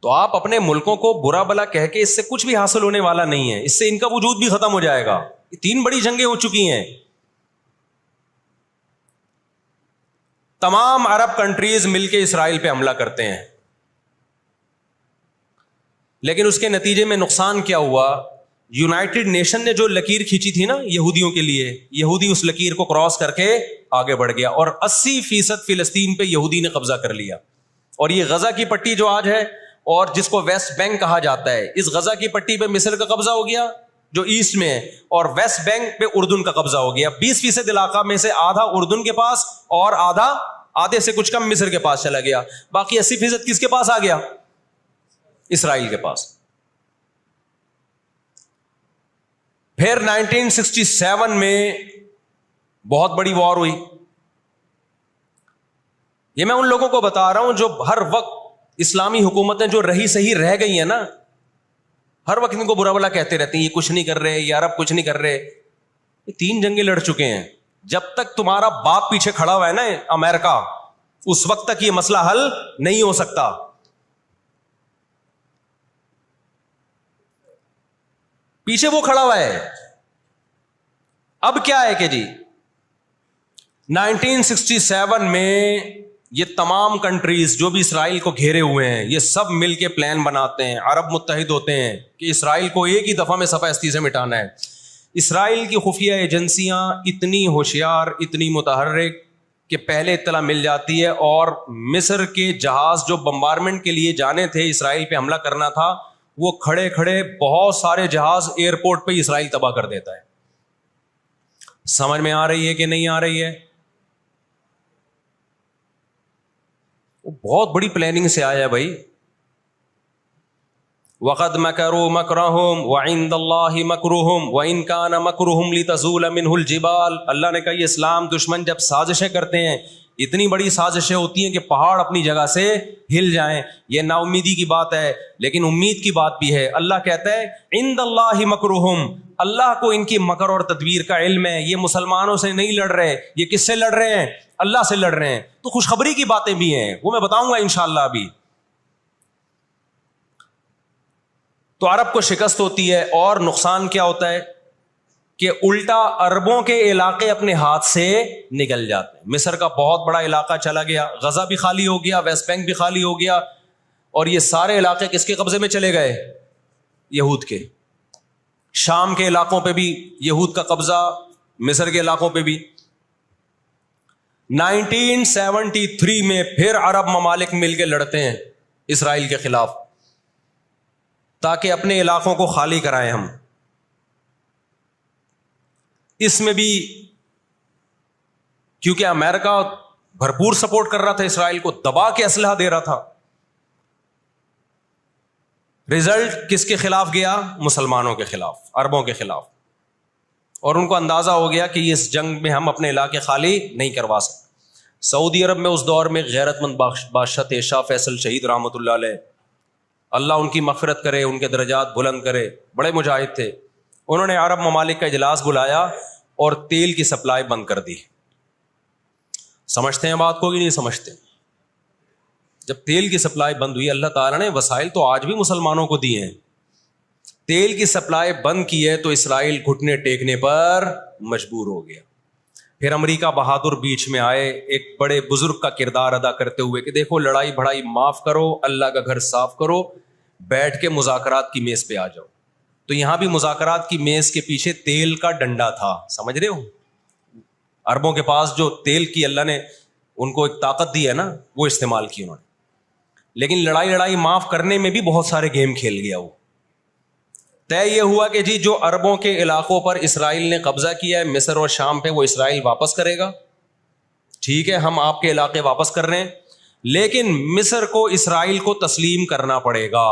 تو آپ اپنے ملکوں کو برا بلا کہہ کے اس سے کچھ بھی حاصل ہونے والا نہیں ہے، اس سے ان کا وجود بھی ختم ہو جائے گا. 3 بڑی جنگیں ہو چکی ہیں. تمام عرب کنٹریز مل کے اسرائیل پہ حملہ کرتے ہیں، لیکن اس کے نتیجے میں نقصان کیا ہوا؟ یونائٹڈ نیشن نے جو لکیر کھینچی تھی نا یہودیوں کے لیے، یہودی اس لکیر کو کراس کر کے آگے بڑھ گیا اور 80% فلسطین پہ یہودی نے قبضہ کر لیا. اور یہ غزہ کی پٹی جو آج ہے اور جس کو ویسٹ بینک کہا جاتا ہے، اس غزہ کی پٹی پہ مصر کا قبضہ ہو گیا جو ایسٹ میں ہے، اور ویسٹ بینک پہ اردن کا قبضہ ہو گیا. 20% علاقہ میں سے آدھا اردن کے پاس اور آدھے سے کچھ کم مصر کے پاس چلا گیا. باقی 80% کس کے پاس آ گیا؟ اسرائیل کے پاس. پھر 1967 میں بہت بڑی وار ہوئی. یہ میں ان لوگوں کو بتا رہا ہوں جو ہر وقت اسلامی حکومتیں جو رہی صحیح رہ گئی ہیں نا، ہر وقت ان کو برا بلا کہتے رہتے ہیں یہ کچھ نہیں کر رہے، یہ عرب کچھ نہیں کر رہے. یہ 3 جنگیں لڑ چکے ہیں. جب تک تمہارا باپ پیچھے کھڑا ہوا ہے نا امریکہ، اس وقت تک یہ مسئلہ حل نہیں ہو سکتا. پیچھے وہ کھڑا ہوا ہے. اب کیا ہے کہ جی 1967 میں یہ تمام کنٹریز جو بھی اسرائیل کو گھیرے ہوئے ہیں یہ سب مل کے پلان بناتے ہیں، عرب متحد ہوتے ہیں کہ اسرائیل کو ایک ہی دفعہ میں صفحہ ہستی سے مٹانا ہے. اسرائیل کی خفیہ ایجنسیاں اتنی ہوشیار، اتنی متحرک کہ پہلے اطلاع مل جاتی ہے، اور مصر کے جہاز جو بمبارمنٹ کے لیے جانے تھے، اسرائیل پہ حملہ کرنا تھا، وہ کھڑے کھڑے بہت سارے جہاز ایئرپورٹ پہ اسرائیل تباہ کر دیتا ہے. سمجھ میں آ رہی ہے کہ نہیں آ رہی ہے؟ وہ بہت بڑی پلاننگ سے آیا ہے بھائی. وَقَدْ مَكَرُوا مَكْرَهُمْ وَعِنْدَ اللَّهِ مَكْرُهُمْ وَإِنْ كَانَ مَكْرُهُمْ لِتَزُولَ مِنْهُ الْجِبَالُ. اللہ نے کہا یہ اسلام دشمن جب سازشیں کرتے ہیں، اتنی بڑی سازشیں ہوتی ہیں کہ پہاڑ اپنی جگہ سے ہل جائیں. یہ نا امیدی کی بات ہے، لیکن امید کی بات بھی ہے. اللہ کہتا ہے عند اللہ مکرہم، اللہ کو ان کی مکر اور تدبیر کا علم ہے. یہ مسلمانوں سے نہیں لڑ رہے، یہ کس سے لڑ رہے ہیں؟ اللہ سے لڑ رہے ہیں. تو خوشخبری کی باتیں بھی ہیں، وہ میں بتاؤں گا انشاءاللہ ابھی. تو عرب کو شکست ہوتی ہے اور نقصان کیا ہوتا ہے کہ الٹا عربوں کے علاقے اپنے ہاتھ سے نکل جاتے ہیں. مصر کا بہت بڑا علاقہ چلا گیا، غزہ بھی خالی ہو گیا، ویسٹ بینک بھی خالی ہو گیا، اور یہ سارے علاقے کس کے قبضے میں چلے گئے؟ یہود کے. شام کے علاقوں پہ بھی یہود کا قبضہ، مصر کے علاقوں پہ بھی. 1973 میں پھر عرب ممالک مل کے لڑتے ہیں اسرائیل کے خلاف تاکہ اپنے علاقوں کو خالی کرائیں ہم. اس میں بھی کیونکہ امریکہ بھرپور سپورٹ کر رہا تھا اسرائیل کو, دبا کے اسلحہ دے رہا تھا. رزلٹ کس کے خلاف گیا؟ مسلمانوں کے خلاف, عربوں کے خلاف. اور ان کو اندازہ ہو گیا کہ اس جنگ میں ہم اپنے علاقے خالی نہیں کروا سکتے. سعودی عرب میں اس دور میں غیرت مند بادشاہ تھے شاہ فیصل شہید رحمۃ اللہ علیہ, اللہ ان کی مغفرت کرے, ان کے درجات بلند کرے, بڑے مجاہد تھے. انہوں نے عرب ممالک کا اجلاس بلایا اور تیل کی سپلائی بند کر دی. سمجھتے ہیں بات کو کہ نہیں سمجھتے؟ جب تیل کی سپلائی بند ہوئی, اللہ تعالیٰ نے وسائل تو آج بھی مسلمانوں کو دیے ہیں, تیل کی سپلائی بند کی ہے تو اسرائیل گھٹنے ٹیکنے پر مجبور ہو گیا. پھر امریکہ بہادر بیچ میں آئے ایک بڑے بزرگ کا کردار ادا کرتے ہوئے کہ دیکھو لڑائی بڑائی معاف کرو, اللہ کا گھر صاف کرو, بیٹھ کے مذاکرات کی میز پہ آ جاؤ. تو یہاں بھی مذاکرات کی میز کے پیچھے تیل کا ڈنڈا تھا, سمجھ رہے ہو؟ عربوں کے پاس جو تیل کی اللہ نے ان کو ایک طاقت دی ہے نا, وہ استعمال کی انہوں نے. لیکن لڑائی معاف کرنے میں بھی بہت سارے گیم کھیل گیا. وہ طے یہ ہوا کہ جی جو عربوں کے علاقوں پر اسرائیل نے قبضہ کیا ہے مصر اور شام پہ, وہ اسرائیل واپس کرے گا. ٹھیک ہے, ہم آپ کے علاقے واپس کر رہے ہیں, لیکن مصر کو اسرائیل کو تسلیم کرنا پڑے گا.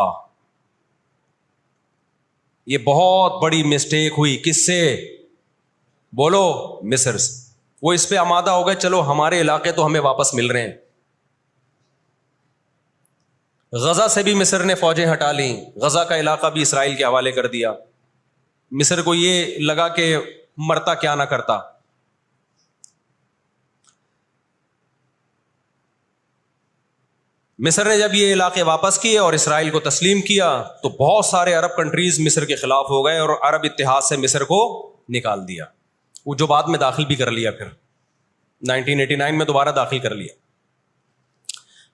یہ بہت بڑی مسٹیک ہوئی. کس سے؟ بولو, مصر سے. وہ اس پہ آمادہ ہو گئے, چلو ہمارے علاقے تو ہمیں واپس مل رہے ہیں. غزہ سے بھی مصر نے فوجیں ہٹا لیں, غزہ کا علاقہ بھی اسرائیل کے حوالے کر دیا. مصر کو یہ لگا کہ مرتا کیا نہ کرتا. مصر نے جب یہ علاقے واپس کیے اور اسرائیل کو تسلیم کیا تو بہت سارے عرب کنٹریز مصر کے خلاف ہو گئے اور عرب اتحاد سے مصر کو نکال دیا. وہ جو بعد میں داخل بھی کر لیا, پھر 1989 میں دوبارہ داخل کر لیا.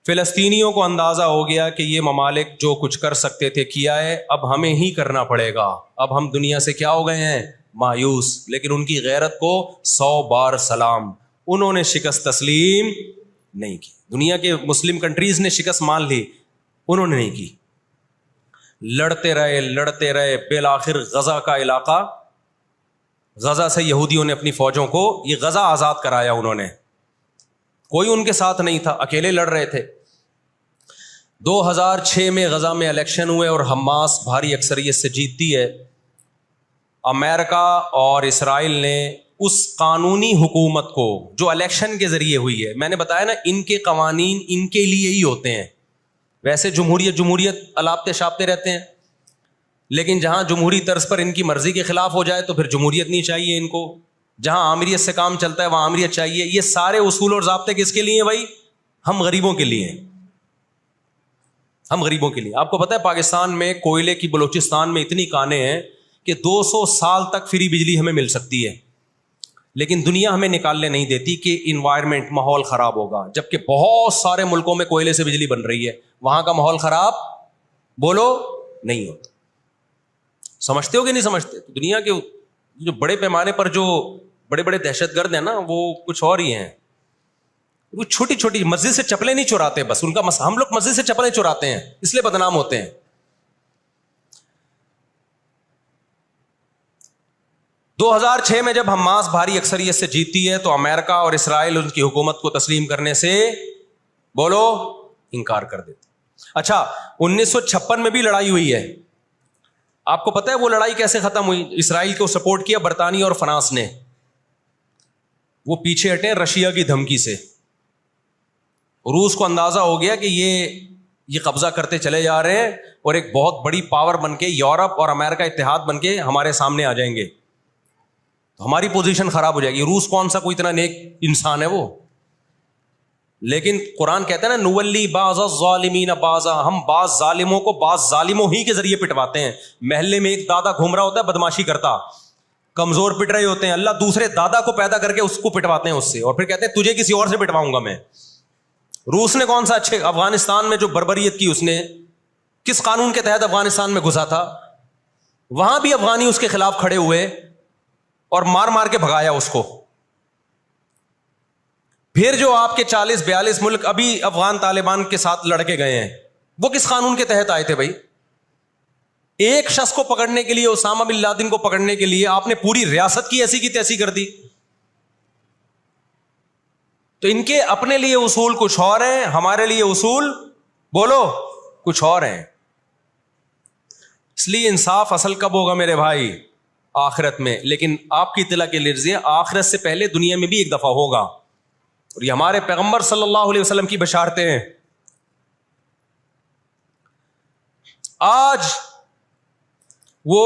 فلسطینیوں کو اندازہ ہو گیا کہ یہ ممالک جو کچھ کر سکتے تھے کیا ہے, اب ہمیں ہی کرنا پڑے گا. اب ہم دنیا سے کیا ہو گئے ہیں؟ مایوس. لیکن ان کی غیرت کو 100 بار سلام, انہوں نے شکست تسلیم نہیں کی. دنیا کے مسلم کنٹریز نے شکست مان لی, انہوں نے نہیں کی. لڑتے رہے بالآخر غزہ کا علاقہ, غزہ سے یہودیوں نے اپنی فوجوں کو یہ غزہ آزاد کرایا. انہوں نے, کوئی ان کے ساتھ نہیں تھا, اکیلے لڑ رہے تھے. 2006 میں غزہ میں الیکشن ہوئے اور حماس بھاری اکثریت سے جیتتی ہے. امریکہ اور اسرائیل نے اس قانونی حکومت کو جو الیکشن کے ذریعے ہوئی ہے, میں نے بتایا نا ان کے قوانین ان کے لیے ہی ہوتے ہیں. ویسے جمہوریت الاپتے شاپتے رہتے ہیں, لیکن جہاں جمہوری طرز پر ان کی مرضی کے خلاف ہو جائے تو پھر جمہوریت نہیں چاہیے ان کو. جہاں آمریت سے کام چلتا ہے وہاں آمریت چاہیے. یہ سارے اصول اور ضابطے کس کے لیے ہیں بھائی؟ ہم غریبوں کے لیے ہیں, ہم غریبوں کے لیے. آپ کو پتہ ہے پاکستان میں کوئلے کی بلوچستان میں اتنی کانیں ہیں کہ 200 سال تک فری بجلی ہمیں مل سکتی ہے, لیکن دنیا ہمیں نکالنے نہیں دیتی کہ انوائرمنٹ, ماحول خراب ہوگا. جبکہ بہت سارے ملکوں میں کوئلے سے بجلی بن رہی ہے, وہاں کا ماحول خراب بولو نہیں ہوتا. سمجھتے ہو کہ نہیں سمجھتے؟ دنیا کے جو بڑے پیمانے پر جو بڑے بڑے دہشت گرد ہیں نا, وہ کچھ اور ہی ہیں. وہ چھوٹی چھوٹی مسجد سے چپلیں نہیں چراتے, بس ان کا ہم لوگ مسجد سے چپلیں چراتے ہیں اس لیے بدنام ہوتے ہیں. 2006 میں جب حماس بھاری اکثریت سے جیتتی ہے تو امریکہ اور اسرائیل ان کی حکومت کو تسلیم کرنے سے بولو انکار کر دیتے. اچھا 1956 میں بھی لڑائی ہوئی ہے. آپ کو پتہ ہے وہ لڑائی کیسے ختم ہوئی؟ اسرائیل کو سپورٹ کیا برطانیہ اور فرانس نے, وہ پیچھے ہٹے رشیا کی دھمکی سے. روس کو اندازہ ہو گیا کہ یہ قبضہ کرتے چلے جا رہے ہیں اور ایک بہت بڑی پاور بن کے یورپ اور امریکہ اتحاد بن کے ہمارے سامنے آ جائیں گے تو ہماری پوزیشن خراب ہو جائے گی. روس کون سا کوئی اتنا نیک انسان ہے وہ, لیکن قرآن کہتا ہے نا نولی بعض الظالمین بعضا, ہم بعض ظالموں کو بعض ظالموں ہی کے ذریعے پٹواتے ہیں. محلے میں ایک دادا گھوم رہا ہوتا ہے بدماشی کرتا, کمزور پٹ رہے ہوتے ہیں, اللہ دوسرے دادا کو پیدا کر کے اس کو پٹواتے ہیں اس سے, اور پھر کہتے ہیں تجھے کسی اور سے پٹواؤں گا میں. روس نے کون سا اچھے افغانستان میں جو بربریت کی اس نے کس قانون کے تحت افغانستان میں گھسا تھا, وہاں بھی افغانی اس کے خلاف کھڑے ہوئے اور مار مار کے بھگایا اس کو. پھر جو آپ کے 40-42 ملک ابھی افغان طالبان کے ساتھ لڑ کے گئے ہیں, وہ کس قانون کے تحت آئے تھے بھائی؟ ایک شخص کو پکڑنے کے لیے, اسامہ بن لادن کو پکڑنے کے لیے آپ نے پوری ریاست کی ایسی کی تیسی کر دی. تو ان کے اپنے لیے اصول کچھ اور ہیں, ہمارے لیے اصول بولو کچھ اور ہیں. اس لیے انصاف اصل کب ہوگا میرے بھائی؟ آخرت میں. لیکن آپ کی اطلاع کے لیے آخرت سے پہلے دنیا میں بھی ایک دفعہ ہوگا, اور یہ ہمارے پیغمبر صلی اللہ علیہ وسلم کی بشارتیں ہیں. آج وہ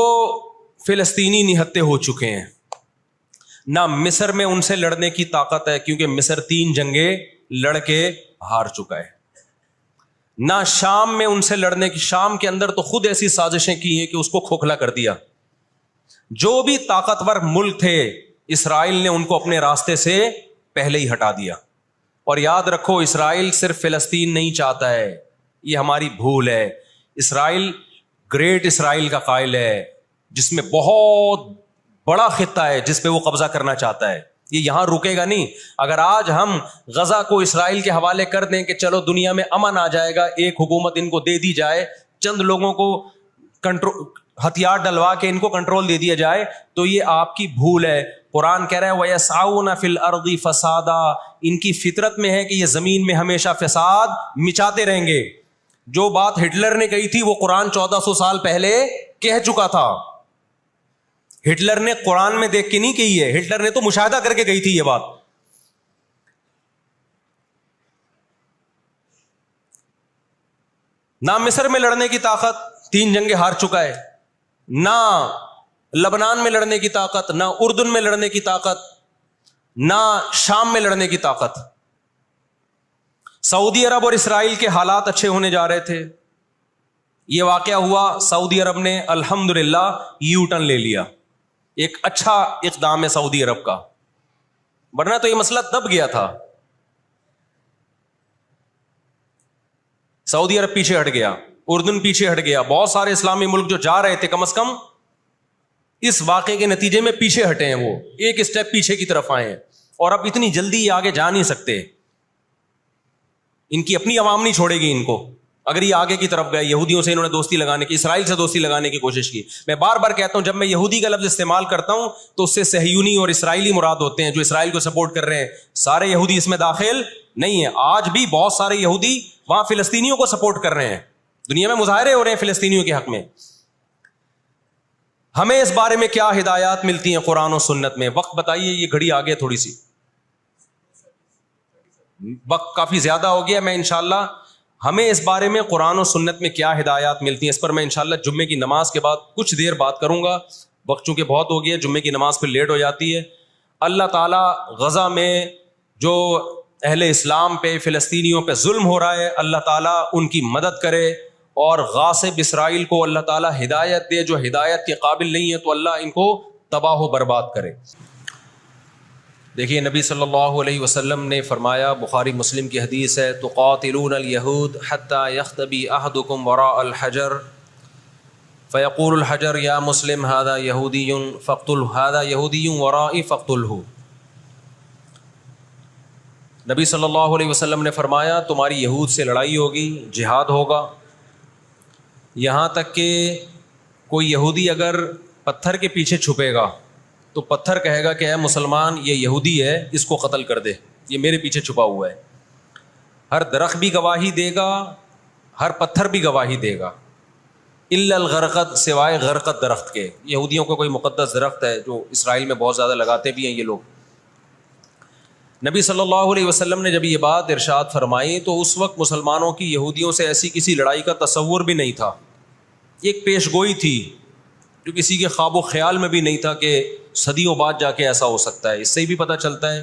فلسطینی نہتے ہو چکے ہیں, نہ مصر میں ان سے لڑنے کی طاقت ہے کیونکہ مصر 3 جنگیں لڑ کے ہار چکا ہے, نہ شام میں ان سے لڑنے کی, شام کے اندر تو خود ایسی سازشیں کی ہیں کہ اس کو کھوکھلا کر دیا. جو بھی طاقتور ملک تھے اسرائیل نے ان کو اپنے راستے سے پہلے ہی ہٹا دیا. اور یاد رکھو اسرائیل صرف فلسطین نہیں چاہتا ہے, یہ ہماری بھول ہے. اسرائیل گریٹ اسرائیل کا قائل ہے جس میں بہت بڑا خطہ ہے جس پہ وہ قبضہ کرنا چاہتا ہے. یہ یہاں رکے گا نہیں. اگر آج ہم غزہ کو اسرائیل کے حوالے کر دیں کہ چلو دنیا میں امن آ جائے گا, ایک حکومت ان کو دے دی جائے, چند لوگوں کو کنٹرول ہتھیار ڈلوا کے ان کو کنٹرول دے دیا جائے, تو یہ آپ کی بھول ہے. قرآن کہہ رہا ہے وَيَسْعَوْنَ فِي الْأَرْضِ فَسَادًا, ان کی فطرت میں ہے کہ یہ زمین میں ہمیشہ فساد مچاتے رہیں گے. جو بات ہٹلر نے کہی تھی وہ قرآن 1400 سال پہلے کہہ چکا تھا. ہٹلر نے قرآن میں دیکھ کے نہیں کہی ہے, ہٹلر نے تو مشاہدہ کر کے کہی تھی یہ بات. نہ مصر میں لڑنے کی طاقت, 3 جنگیں ہار چکا ہے, نہ لبنان میں لڑنے کی طاقت, نہ اردن میں لڑنے کی طاقت, نہ شام میں لڑنے کی طاقت. سعودی عرب اور اسرائیل کے حالات اچھے ہونے جا رہے تھے, یہ واقعہ ہوا, سعودی عرب نے الحمدللہ یو ٹرن لے لیا. ایک اچھا اقدام ہے سعودی عرب کا, ورنہ تو یہ مسئلہ دب گیا تھا. سعودی عرب پیچھے ہٹ گیا, اردن پیچھے ہٹ گیا, بہت سارے اسلامی ملک جو جا رہے تھے کم از کم اس واقعے کے نتیجے میں پیچھے ہٹے ہیں, وہ ایک اسٹیپ پیچھے کی طرف آئے ہیں. اور اب اتنی جلدی یہ آگے جا نہیں سکتے, ان کی اپنی عوام نہیں چھوڑے گی ان کو. اگر یہ آگے کی طرف گئے, یہودیوں سے انہوں نے دوستی لگانے کی, اسرائیل سے دوستی لگانے کی کوشش کی. میں بار بار کہتا ہوں جب میں یہودی کا لفظ استعمال کرتا ہوں تو اس سے صہیونی اور اسرائیلی مراد ہوتے ہیں جو اسرائیل کو سپورٹ کر رہے ہیں. سارے یہودی اس میں داخل نہیں ہیں. آج بھی بہت سارے یہودی وہاں فلسطینیوں کو سپورٹ کر رہے ہیں, دنیا میں مظاہرے ہو رہے ہیں فلسطینیوں کے حق میں. ہمیں اس بارے میں کیا ہدایات ملتی ہیں قرآن و سنت میں؟ وقت بتائیے, یہ گھڑی آگے تھوڑی سی, وقت کافی زیادہ ہو گیا. میں انشاءاللہ ہمیں اس بارے میں قرآن و سنت میں کیا ہدایات ملتی ہیں اس پر میں انشاءاللہ جمعے کی نماز کے بعد کچھ دیر بات کروں گا. وقت چونکہ بہت ہو گیا, جمعے کی نماز پھر لیٹ ہو جاتی ہے. اللہ تعالیٰ غزہ میں جو اہل اسلام پہ, فلسطینیوں پہ ظلم ہو رہا ہے, اللہ تعالیٰ ان کی مدد کرے, اور غاصب اسرائیل کو اللہ تعالیٰ ہدایت دے. جو ہدایت کے قابل نہیں ہے تو اللہ ان کو تباہ و برباد کرے. دیکھیے نبی صلی اللہ علیہ وسلم نے فرمایا, بخاری مسلم کی حدیث ہے, تقاتلون الیہود حتی یختبی احدکم وراء الحجر فیقول الحجر یا مسلم ھذا یہودی فاقتلہ, ھذا یہودی ورائی فاقتلہ. نبی صلی اللہ علیہ وسلم نے فرمایا تمہاری یہود سے لڑائی ہوگی, جہاد ہوگا, یہاں تک کہ کوئی یہودی اگر پتھر کے پیچھے چھپے گا تو پتھر کہے گا کہ اے مسلمان یہ یہودی ہے, اس کو قتل کر دے, یہ میرے پیچھے چھپا ہوا ہے. ہر درخت بھی گواہی دے گا, ہر پتھر بھی گواہی دے گا, الا الغرقد, سوائے غرقد درخت کے. یہودیوں کا کوئی مقدس درخت ہے جو اسرائیل میں بہت زیادہ لگاتے بھی ہیں یہ لوگ. نبی صلی اللہ علیہ وسلم نے جب یہ بات ارشاد فرمائی تو اس وقت مسلمانوں کی یہودیوں سے ایسی کسی لڑائی کا تصور بھی نہیں تھا. ایک پیش گوئی تھی جو کسی کے خواب و خیال میں بھی نہیں تھا کہ صدیوں بعد جا کے ایسا ہو سکتا ہے. اس سے بھی پتہ چلتا ہے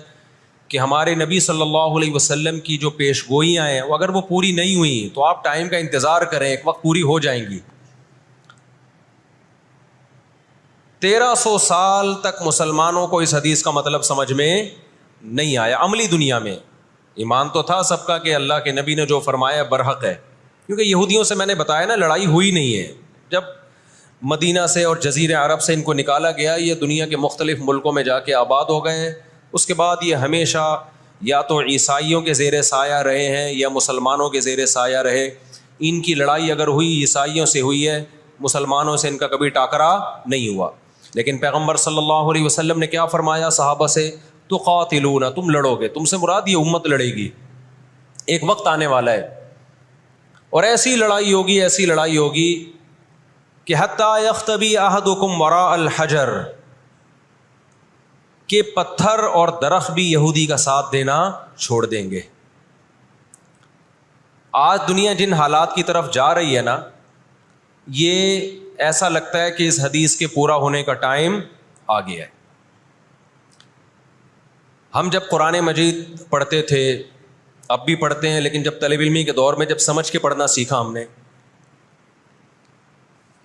کہ ہمارے نبی صلی اللہ علیہ وسلم کی جو پیش گوئیاں ہیں وہ اگر وہ پوری نہیں ہوئیں تو آپ ٹائم کا انتظار کریں, ایک وقت پوری ہو جائیں گی. 1300 سال تک مسلمانوں کو اس حدیث کا مطلب سمجھ میں نہیں آیا. عملی دنیا میں ایمان تو تھا سب کا کہ اللہ کے نبی نے جو فرمایا برحق ہے, کیونکہ یہودیوں سے میں نے بتایا نا لڑائی ہوئی نہیں ہے. جب مدینہ سے اور جزیرہ عرب سے ان کو نکالا گیا, یہ دنیا کے مختلف ملکوں میں جا کے آباد ہو گئے. اس کے بعد یہ ہمیشہ یا تو عیسائیوں کے زیر سایہ رہے ہیں یا مسلمانوں کے زیر سایہ رہے. ان کی لڑائی اگر ہوئی عیسائیوں سے ہوئی ہے, مسلمانوں سے ان کا کبھی ٹاکرا نہیں ہوا. لیکن پیغمبر صلی اللہ علیہ وسلم نے کیا فرمایا صحابہ سے, تقاتلون تم لڑو گے، تم سے مراد یہ امت لڑے گی، ایک وقت آنے والا ہے اور ایسی لڑائی ہوگی، ایسی لڑائی ہوگی کہ حتی یختبی احدکم وراء الحجر، کہ پتھر اور درخت بھی یہودی کا ساتھ دینا چھوڑ دیں گے۔ آج دنیا جن حالات کی طرف جا رہی ہے نا، یہ ایسا لگتا ہے کہ اس حدیث کے پورا ہونے کا ٹائم آ گیا ہے۔ ہم جب قرآن مجید پڑھتے تھے، اب بھی پڑھتے ہیں، لیکن جب طالب علمی کے دور میں جب سمجھ کے پڑھنا سیکھا ہم نے،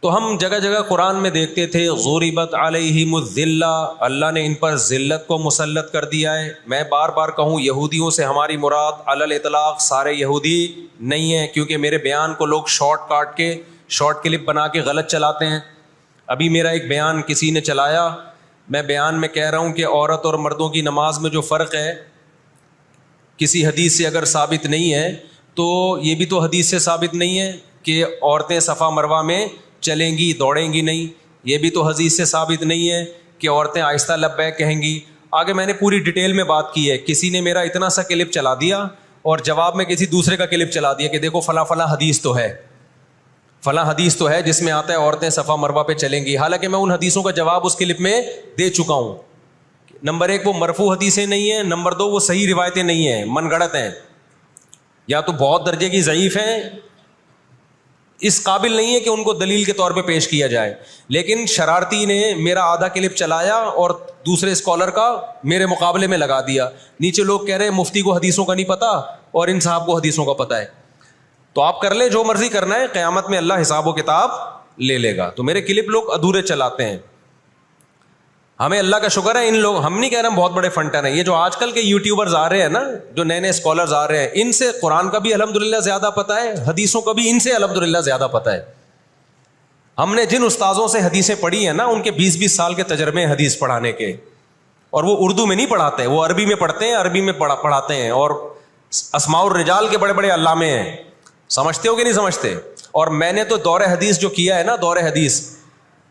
تو ہم جگہ جگہ قرآن میں دیکھتے تھے ضربت علیہم الذلہ، اللہ نے ان پر ذلت کو مسلط کر دیا ہے۔ میں بار بار کہوں، یہودیوں سے ہماری مراد علی الاطلاق سارے یہودی نہیں ہیں، کیونکہ میرے بیان کو لوگ شارٹ کلپ بنا کے غلط چلاتے ہیں۔ ابھی میرا ایک بیان کسی نے چلایا، میں بیان میں کہہ رہا ہوں کہ عورت اور مردوں کی نماز میں جو فرق ہے کسی حدیث سے اگر ثابت نہیں ہے، تو یہ بھی تو حدیث سے ثابت نہیں ہے کہ عورتیں صفا مروہ میں چلیں گی، دوڑیں گی نہیں۔ یہ بھی تو حدیث سے ثابت نہیں ہے کہ عورتیں آہستہ لبیک کہیں گی۔ آگے میں نے پوری ڈیٹیل میں بات کی ہے، کسی نے میرا اتنا سا کلپ چلا دیا اور جواب میں کسی دوسرے کا کلپ چلا دیا کہ دیکھو فلاں فلاں حدیث تو ہے، فلاں حدیث تو ہے جس میں آتا ہے عورتیں صفا مروہ پہ چلیں گی، حالانکہ میں ان حدیثوں کا جواب اس کلپ میں دے چکا ہوں۔ نمبر ایک، وہ مرفوع حدیثیں نہیں ہیں، نمبر دو، وہ صحیح روایتیں نہیں ہیں، من گڑت ہیں، یا تو بہت درجے کی ضعیف ہیں، اس قابل نہیں ہے کہ ان کو دلیل کے طور پہ پیش کیا جائے۔ لیکن شرارتی نے میرا آدھا کلپ چلایا اور دوسرے اسکالر کا میرے مقابلے میں لگا دیا، نیچے لوگ کہہ رہے ہیں مفتی کو حدیثوں کا نہیں پتا اور ان صاحب کو حدیثوں کا پتہ ہے۔ تو آپ کر لیں جو مرضی کرنا ہے، قیامت میں اللہ حساب و کتاب لے لے گا۔ تو میرے کلپ لوگ ادھورے چلاتے ہیں، ہمیں اللہ کا شکر ہے، ان لوگ، ہم نہیں کہہ رہے ہم بہت بڑے فنٹر ہیں، یہ جو آج کل کے یوٹیوبرز آ رہے ہیں نا، جو نئے نئے اسکالرز آ رہے ہیں، ان سے قرآن کا بھی الحمدللہ زیادہ پتہ ہے، حدیثوں کا بھی ان سے الحمدللہ زیادہ پتہ ہے۔ ہم نے جن استاذوں سے حدیثیں پڑھی ہیں نا، ان کے 20 سال کے تجربے ہیں حدیث پڑھانے کے، اور وہ اردو میں نہیں پڑھاتے، وہ عربی میں پڑھتے ہیں، عربی میں پڑھاتے ہیں، اور اسماء الرجال کے بڑے بڑے علامے ہیں۔ سمجھتے ہو کہ نہیں سمجھتے؟ اور میں نے تو دور حدیث جو کیا ہے نا، دور حدیث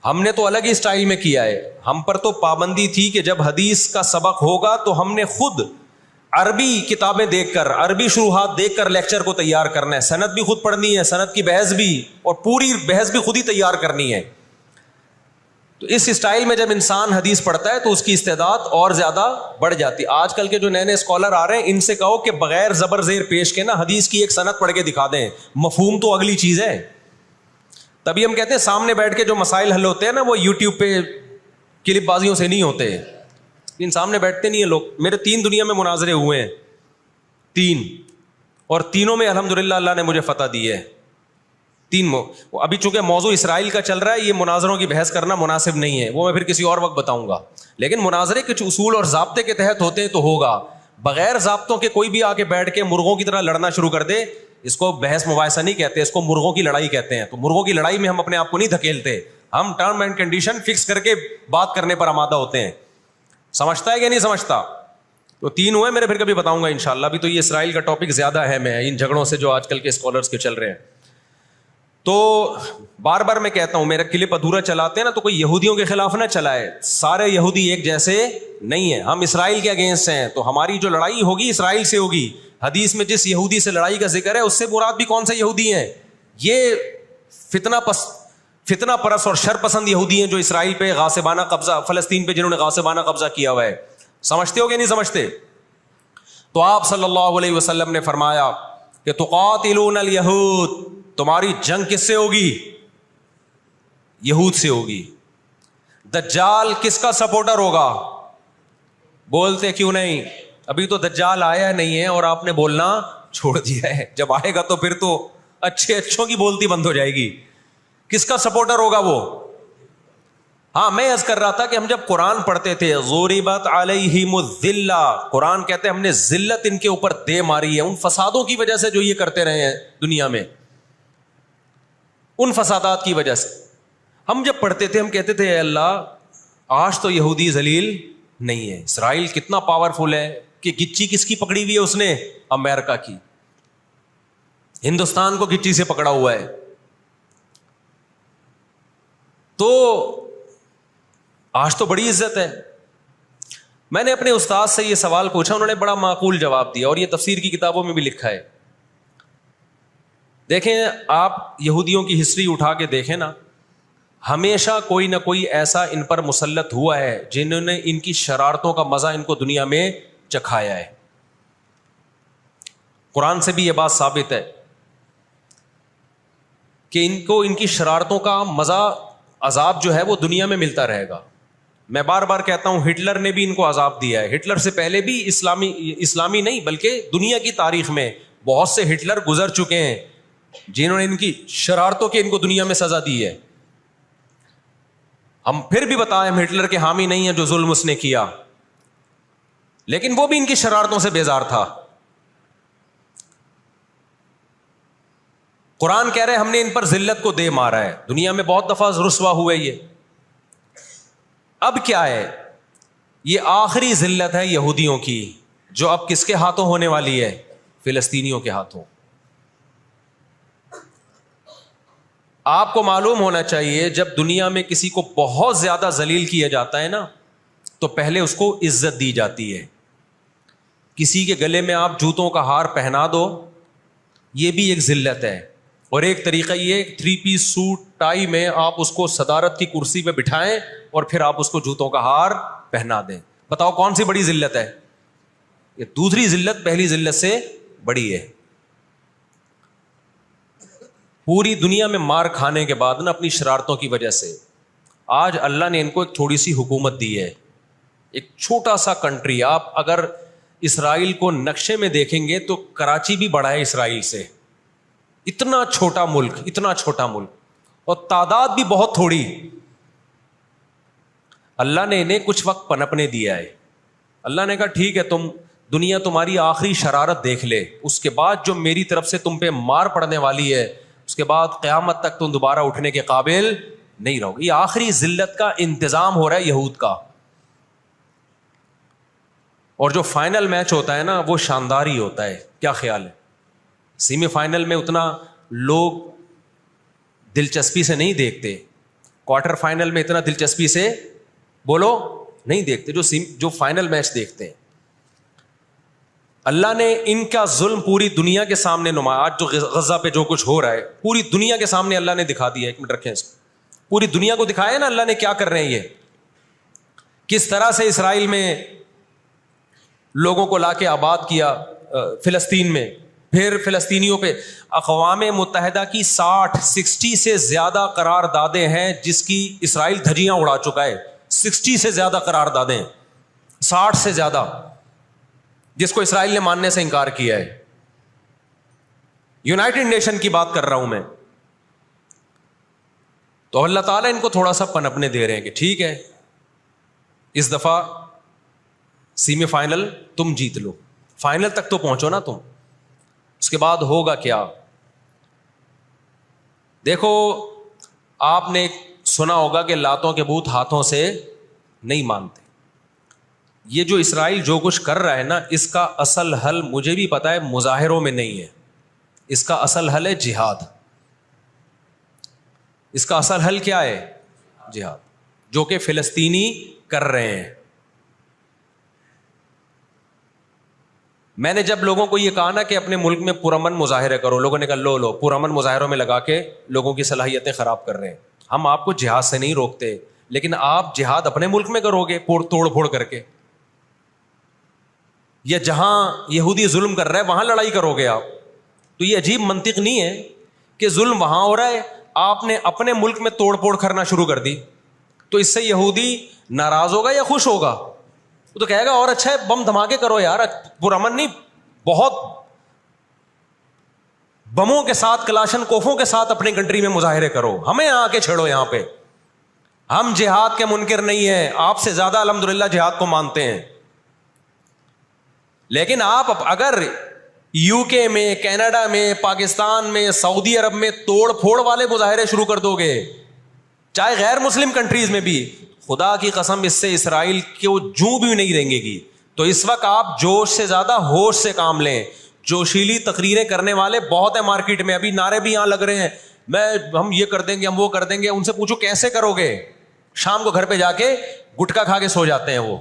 ہم نے تو الگ ہی سٹائل میں کیا ہے۔ ہم پر تو پابندی تھی کہ جب حدیث کا سبق ہوگا تو ہم نے خود عربی کتابیں دیکھ کر، عربی شروحات دیکھ کر لیکچر کو تیار کرنا ہے، سند بھی خود پڑھنی ہے، سند کی بحث بھی، اور پوری بحث بھی خود ہی تیار کرنی ہے۔ تو اس سٹائل میں جب انسان حدیث پڑھتا ہے تو اس کی استعداد اور زیادہ بڑھ جاتی ہے۔ آج کل کے جو نئے نئے اسکالر آ رہے ہیں، ان سے کہو کہ بغیر زبر زیر پیش کے نا حدیث کی ایک سند پڑھ کے دکھا دیں، مفہوم تو اگلی چیز ہے۔ تبھی ہم کہتے ہیں سامنے بیٹھ کے جو مسائل حل ہوتے ہیں نا، وہ یوٹیوب پہ کلپ بازیوں سے نہیں ہوتے، ان سامنے بیٹھتے نہیں ہیں لوگ۔ میرے 3 دنیا میں مناظرے ہوئے ہیں، 3، اور تینوں میں الحمدللہ اللہ نے مجھے فتح دی ہے۔ ابھی چونکہ موضوع اسرائیل کا چل رہا ہے، یہ مناظروں کی بحث کرنا مناسب نہیں ہے، وہ میں پھر کسی اور وقت بتاؤں گا، لیکن مناظرے کچھ اصول اور ضابطے کے تحت ہوتے ہیں تو ہوگا۔ بغیر ضابطوں کے کوئی بھی آ کے بیٹھ کے مرغوں کی طرح لڑنا شروع کر دے، اس کو بحث مباحثہ نہیں کہتے، اس کو مرغوں کی لڑائی کہتے ہیں۔ تو مرغوں کی لڑائی میں ہم اپنے آپ کو نہیں دھکیلتے، ہم ٹرم اینڈ کنڈیشن فکس کر کے بات کرنے پر آمادہ ہوتے ہیں۔ سمجھتا ہے کہ نہیں سمجھتا؟ تو 3 ہوئے میرے، پھر کبھی بتاؤں گا انشاءاللہ۔ ابھی تو یہ اسرائیل کا ٹاپک زیادہ اہم ہے ان جھگڑوں سے جو آج کل کے اسکالرس کے چل رہے ہیں۔ تو بار بار میں کہتا ہوں، میرا کلپ ادھورا چلاتے ہیں نا، تو کوئی یہودیوں کے خلاف نہ چلائے، سارے یہودی ایک جیسے نہیں ہیں، ہم اسرائیل کے اگینسٹ ہیں، تو ہماری جو لڑائی ہوگی اسرائیل سے ہوگی۔ حدیث میں جس یہودی سے لڑائی کا ذکر ہے، اس سے مراد بھی کون سے یہودی ہیں؟ یہ فتنہ پرست اور شر پسند یہودی ہیں جو اسرائیل پہ غاصبانہ قبضہ، فلسطین پہ جنہوں نے غاصبانہ قبضہ کیا ہوا ہے۔ سمجھتے ہو کہ نہیں سمجھتے؟ تو آپ صلی اللہ علیہ وسلم نے فرمایا کہ تقاتلون الیہود، تمہاری جنگ کس سے ہوگی؟ یہود سے ہوگی۔ دجال کس کا سپورٹر ہوگا؟ بولتے کیوں نہیں؟ ابھی تو دجال آیا نہیں ہے اور آپ نے بولنا چھوڑ دیا ہے، جب آئے گا تو پھر تو اچھوں کی بولتی بند ہو جائے گی۔ کس کا سپورٹر ہوگا وہ؟ ہاں، میں عرض کر رہا تھا کہ ہم جب قرآن پڑھتے تھے، ضربت علیہم الذلہ، قرآن کہتے ہیں ہم نے ذلت ان کے اوپر دے ماری ہے، ان فسادوں کی وجہ سے جو یہ کرتے رہے ہیں دنیا میں، ان فسادات کی وجہ سے۔ ہم جب پڑھتے تھے ہم کہتے تھے اے اللہ، آج تو یہودی ذلیل نہیں ہے، اسرائیل کتنا پاورفل ہے کہ گچی کس کی پکڑی ہوئی ہے اس نے؟ امریکہ کی۔ ہندوستان کو گچی سے پکڑا ہوا ہے۔ تو آج تو بڑی عزت ہے۔ میں نے اپنے استاد سے یہ سوال پوچھا, انہوں نے بڑا معقول جواب دیا, اور یہ تفسیر کی کتابوں میں بھی لکھا ہے. دیکھیں آپ یہودیوں کی ہسٹری اٹھا کے دیکھیں نا, ہمیشہ کوئی نہ کوئی ایسا ان پر مسلط ہوا ہے جنہوں نے ان کی شرارتوں کا مزہ ان کو دنیا میں چکھایا ہے. قرآن سے بھی یہ بات ثابت ہے کہ ان کو ان کی شرارتوں کا مزہ, عذاب جو ہے وہ دنیا میں ملتا رہے گا. میں بار بار کہتا ہوں ہٹلر نے بھی ان کو عذاب دیا ہے. ہٹلر سے پہلے بھی اسلامی نہیں بلکہ دنیا کی تاریخ میں بہت سے ہٹلر گزر چکے ہیں جنہوں نے ان کی شرارتوں کے ان کو دنیا میں سزا دی ہے. ہم پھر بھی بتائیں ہم ہٹلر کے حامی نہیں ہیں جو ظلم اس نے کیا, لیکن وہ بھی ان کی شرارتوں سے بیزار تھا. قرآن کہہ رہے ہم نے ان پر ذلت کو دے مارا ہے, دنیا میں بہت دفعہ رسوا ہوئے یہ. اب کیا ہے, یہ آخری ذلت ہے یہودیوں کی جو اب کس کے ہاتھوں ہونے والی ہے؟ فلسطینیوں کے ہاتھوں. آپ کو معلوم ہونا چاہیے جب دنیا میں کسی کو بہت زیادہ ذلیل کیا جاتا ہے نا تو پہلے اس کو عزت دی جاتی ہے. کسی کے گلے میں آپ جوتوں کا ہار پہنا دو, یہ بھی ایک ذلت ہے. اور ایک طریقہ یہ 3 پیس سوٹ ٹائی میں آپ اس کو صدارت کی کرسی پہ بٹھائیں اور پھر آپ اس کو جوتوں کا ہار پہنا دیں. بتاؤ کون سی بڑی ذلت ہے؟ یہ دوسری ذلت پہلی ذلت سے بڑی ہے. پوری دنیا میں مار کھانے کے بعد نا اپنی شرارتوں کی وجہ سے آج اللہ نے ان کو ایک تھوڑی سی حکومت دی ہے, ایک چھوٹا سا کنٹری. آپ اگر اسرائیل کو نقشے میں دیکھیں گے تو کراچی بھی بڑا ہے اسرائیل سے. اتنا چھوٹا ملک, اتنا چھوٹا ملک, اور تعداد بھی بہت تھوڑی. اللہ نے انہیں کچھ وقت پنپنے دیا ہے. اللہ نے کہا ٹھیک ہے تم دنیا تمہاری آخری شرارت دیکھ لے, اس کے بعد جو میری طرف سے تم پہ مار پڑنے والی ہے اس کے بعد قیامت تک تم دوبارہ اٹھنے کے قابل نہیں رہو گے. یہ آخری ذلت کا انتظام ہو رہا ہے یہود کا. اور جو فائنل میچ ہوتا ہے نا وہ شاندار ہی ہوتا ہے. کیا خیال ہے؟ سیمی فائنل میں اتنا لوگ دلچسپی سے نہیں دیکھتے, کوارٹر فائنل میں اتنا دلچسپی سے بولو نہیں دیکھتے جو فائنل میچ دیکھتے ہیں. اللہ نے ان کا ظلم پوری دنیا کے سامنے آج جو غزہ پہ جو کچھ ہو رہا ہے پوری دنیا کے سامنے اللہ نے دکھا دیا. ایک منٹ رکھیں اس کو, پوری دنیا کو دکھایا نا اللہ نے کیا کر رہے ہیں, یہ کس طرح سے اسرائیل میں لوگوں کو لا کے آباد کیا فلسطین میں. پھر فلسطینیوں پہ اقوام متحدہ کی 60 سے زیادہ قراردادیں ہیں جس کی اسرائیل دھجیاں اڑا چکا ہے. 60 سے زیادہ قراردادیں, 60 سے زیادہ, جس کو اسرائیل نے ماننے سے انکار کیا ہے. یونائٹڈ نیشن کی بات کر رہا ہوں میں. تو اللہ تعالیٰ ان کو تھوڑا سا پنپنے دے رہے ہیں کہ ٹھیک ہے اس دفعہ سیمی فائنل تم جیت لو, فائنل تک تو پہنچو نا تم, اس کے بعد ہوگا کیا. دیکھو آپ نے سنا ہوگا کہ لاتوں کے بت ہاتھوں سے نہیں مانتے. یہ جو اسرائیل جو کچھ کر رہا ہے نا اس کا اصل حل مجھے بھی پتا ہے مظاہروں میں نہیں ہے. اس کا اصل حل ہے جہاد. اس کا اصل حل کیا ہے؟ جہاد, جو کہ فلسطینی کر رہے ہیں. میں نے جب لوگوں کو یہ کہا نا کہ اپنے ملک میں پرامن مظاہرے کرو, لوگوں نے کہا لو پرامن مظاہروں میں لگا کے لوگوں کی صلاحیتیں خراب کر رہے ہیں. ہم آپ کو جہاد سے نہیں روکتے, لیکن آپ جہاد اپنے ملک میں کرو گے توڑ پھوڑ کر کے, یا جہاں یہودی ظلم کر رہا ہے وہاں لڑائی کرو گے آپ. تو یہ عجیب منطق نہیں ہے کہ ظلم وہاں ہو رہا ہے, آپ نے اپنے ملک میں توڑ پھوڑ کرنا شروع کر دی, تو اس سے یہودی ناراض ہوگا یا خوش ہوگا؟ وہ تو کہے گا اور اچھا ہے بم دھماکے کرو یار, پرامن نہیں, بہت بموں کے ساتھ کلاشن کوفوں کے ساتھ اپنی کنٹری میں مظاہرے کرو, ہمیں آ کے چھیڑو یہاں پہ. ہم جہاد کے منکر نہیں ہیں, آپ سے زیادہ الحمدللہ جہاد کو مانتے ہیں. لیکن آپ اگر یو کے میں, کینیڈا میں, پاکستان میں, سعودی عرب میں توڑ پھوڑ والے مظاہرے شروع کر دو گے, چاہے غیر مسلم کنٹریز میں بھی, خدا کی قسم اس سے اسرائیل کو جوں بھی نہیں رہیں گے گی. تو اس وقت آپ جوش سے زیادہ ہوش سے کام لیں. جوشیلی تقریریں کرنے والے بہت ہیں مارکیٹ میں, ابھی نعرے بھی یہاں لگ رہے ہیں, ہم یہ کر دیں گے, ہم وہ کر دیں گے. ان سے پوچھو کیسے کرو گے؟ شام کو گھر پہ جا کے گٹکا کھا کے سو جاتے ہیں وہ.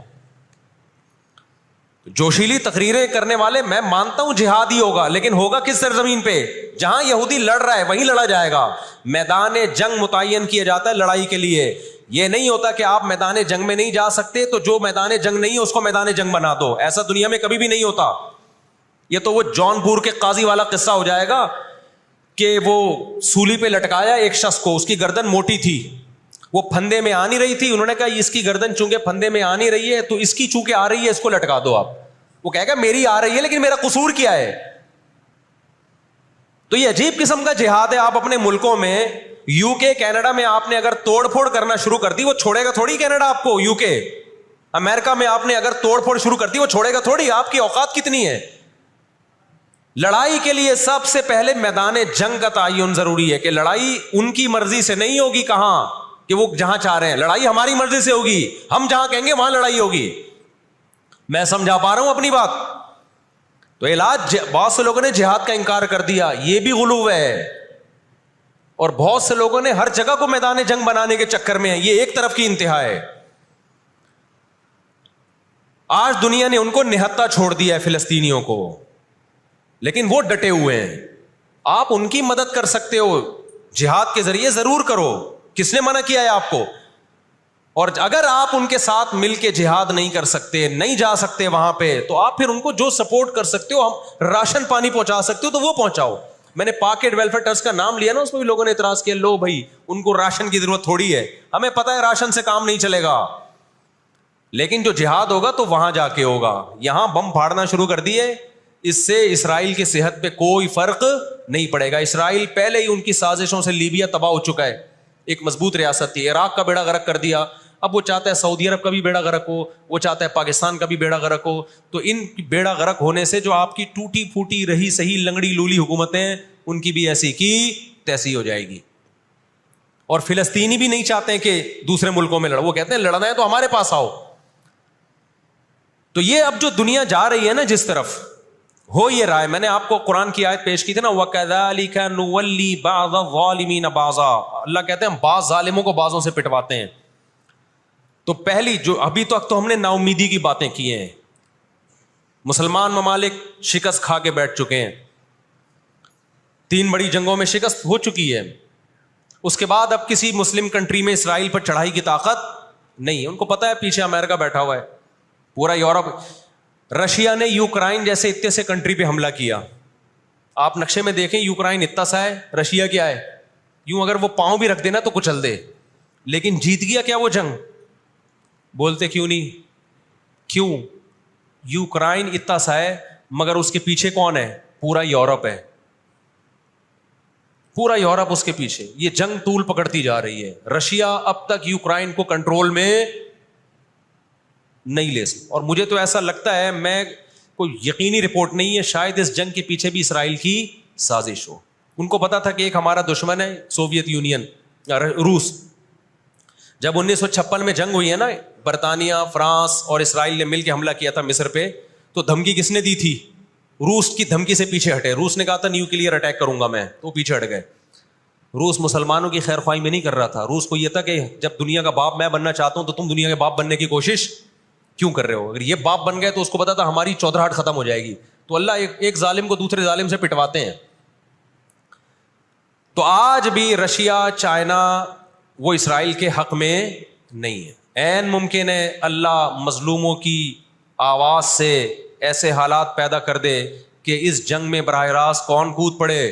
جوشیلی تقریریں کرنے والے میں مانتا ہوں جہاد ہی ہوگا، لیکن ہوگا کس سرزمین پہ؟ جہاں یہودی لڑ رہا ہے وہیں لڑا جائے گا. میدان جنگ متعین کیا جاتا ہے لڑائی کے لیے. یہ نہیں ہوتا کہ آپ میدان جنگ میں نہیں جا سکتے تو جو میدان جنگ نہیں ہے اس کو میدان جنگ بنا دو. ایسا دنیا میں کبھی بھی نہیں ہوتا. یہ تو وہ جون پور کے قاضی والا قصہ ہو جائے گا کہ وہ سولی پہ لٹکایا ایک شخص کو، اس کی گردن موٹی تھی، وہ پھندے میں آ نہیں رہی تھی. انہوں نے کہا اس کی گردن چونکہ پھندے میں آ نہیں رہی ہے تو اس کی چونکہ آ رہی ہے اس کو لٹکا دو آپ. وہ کہے گا میری آ رہی ہے لیکن میرا قصور کیا ہے؟ تو یہ عجیب قسم کا جہاد ہے. آپ اپنے ملکوں میں یو کے کینیڈا میں آپ نے اگر توڑ پھوڑ کرنا شروع کر دی، وہ چھوڑے گا تھوڑی کینیڈا آپ کو. یو کے امریکہ میں آپ نے اگر توڑ پھوڑ شروع کر دی وہ چھوڑے گا تھوڑی. آپ کی اوقات کتنی ہے؟ لڑائی کے لیے سب سے پہلے میدان جنگ کا تعین ضروری ہے کہ لڑائی ان کی مرضی سے نہیں ہوگی. کہاں کہ وہ جہاں چاہ رہے ہیں، لڑائی ہماری مرضی سے ہوگی. ہم جہاں کہیں گے وہاں لڑائی ہوگی. میں سمجھا پا رہا ہوں اپنی بات؟ تو علاج بہت سے لوگوں نے جہاد کا انکار کر دیا، یہ بھی غلو ہے. اور بہت سے لوگوں نے ہر جگہ کو میدان جنگ بنانے کے چکر میں ہے. یہ ایک طرف کی انتہا ہے. آج دنیا نے ان کو نہتا چھوڑ دیا ہے فلسطینیوں کو، لیکن وہ ڈٹے ہوئے ہیں. آپ ان کی مدد کر سکتے ہو جہاد کے ذریعے، ضرور کرو. کس نے منع کیا ہے آپ کو؟ اور اگر آپ ان کے ساتھ مل کے جہاد نہیں کر سکتے، نہیں جا سکتے وہاں پہ، تو آپ پھر ان کو جو سپورٹ کر سکتے ہو، ہم راشن پانی پہنچا سکتے ہو تو وہ پہنچاؤ. میں نے پاکٹ ویلفیئر ٹرسٹ کا نام لیا نا، اس میں بھی لوگوں نے اعتراض کیا، لو بھائی ان کو راشن کی ضرورت تھوڑی ہے، ہمیں پتہ ہے راشن سے کام نہیں چلے گا. لیکن جو جہاد ہوگا تو وہاں جا کے ہوگا. یہاں بم پھاڑنا شروع کر دیے، اس سے اسرائیل کی صحت پہ کوئی فرق نہیں پڑے گا. اسرائیل پہلے ہی ان کی سازشوں سے لیبیا تباہ ہو چکا ہے. ایک مضبوط ریاست تھی، عراق کا بیڑا غرق کر دیا. اب وہ چاہتا ہے سعودی عرب کا بھی بیڑا غرق ہو، وہ چاہتا ہے پاکستان کا بھی بیڑا غرق ہو. تو ان بیڑا غرق ہونے سے جو آپ کی ٹوٹی پھوٹی رہی صحیح لنگڑی لولی حکومتیں، ان کی بھی ایسی کی تیسی ہو جائے گی. اور فلسطینی بھی نہیں چاہتے ہیں کہ دوسرے ملکوں میں لڑو، وہ کہتے ہیں لڑنا ہے تو ہمارے پاس آؤ. تو یہ اب جو دنیا جا رہی ہے نا جس طرف، ہو یہ رہا ہے. میں نے آپ کو قرآن کی آیت پیش کی تھی نا، وَكَذَلِكَ نُوَلِّي بَعْضَ الظَّالِمِينَ بَعْضًا. اللہ کہتے ہیں ہم بعض ظالموں کو بعضوں سے پٹواتے ہیں. تو پہلی جو ابھی تک تو ہم نے نا امیدی کی باتیں کی ہیں، مسلمان ممالک شکست کھا کے بیٹھ چکے ہیں، 3 بڑی جنگوں میں شکست ہو چکی ہے. اس کے بعد اب کسی مسلم کنٹری میں اسرائیل پر چڑھائی کی طاقت نہیں ہے. ان کو پتا ہے پیچھے امریکہ بیٹھا ہوا ہے، پورا یورپ. رشیا نے یوکرائن جیسے اتنے سے کنٹری پہ حملہ کیا. آپ نقشے میں دیکھیں یوکرائن اتنا سا ہے، رشیا کیا ہے، یوں اگر وہ پاؤں بھی رکھ دینا تو کچل دے. لیکن جیت گیا کیا وہ جنگ؟ بولتے کیوں نہیں؟ کیوں؟ یوکرائن اتنا سا ہے مگر اس کے پیچھے کون ہے؟ پورا یورپ ہے، پورا یورپ اس کے پیچھے. یہ جنگ طول پکڑتی جا رہی ہے. رشیا اب تک یوکرائن کو کنٹرول میں نہیں لے سکتا. اور مجھے تو ایسا لگتا ہے، میں کوئی یقینی رپورٹ نہیں ہے، شاید اس جنگ کے پیچھے بھی اسرائیل کی سازش ہو. ان کو پتا تھا کہ ایک ہمارا دشمن ہے سوویت یونین، روس. جب 1956 میں جنگ ہوئی ہے نا، برطانیہ، فرانس اور اسرائیل نے مل کے حملہ کیا تھا مصر پہ، تو دھمکی کس نے دی تھی؟ روس کی دھمکی سے پیچھے ہٹے. روس نے کہا تھا نیوکلیئر اٹیک کروں گا میں، تو پیچھے ہٹ گئے. روس مسلمانوں کی خیر خواہی میں نہیں کر رہا تھا. روس کو یہ تھا کہ جب دنیا کا باپ میں بننا چاہتا ہوں تو تم دنیا کے باپ بننے کی کوشش کیوں کر رہے ہو؟ اگر یہ باپ بن گئے تو اس کو پتا تھا ہماری چودراہٹ ختم ہو جائے گی. تو اللہ ایک ظالم کو دوسرے ظالم سے پٹواتے ہیں. تو آج بھی رشیا، چائنا وہ اسرائیل کے حق میں نہیں ہے. عین ممکن ہے اللہ مظلوموں کی آواز سے ایسے حالات پیدا کر دے کہ اس جنگ میں براہ راست کون کود پڑے؟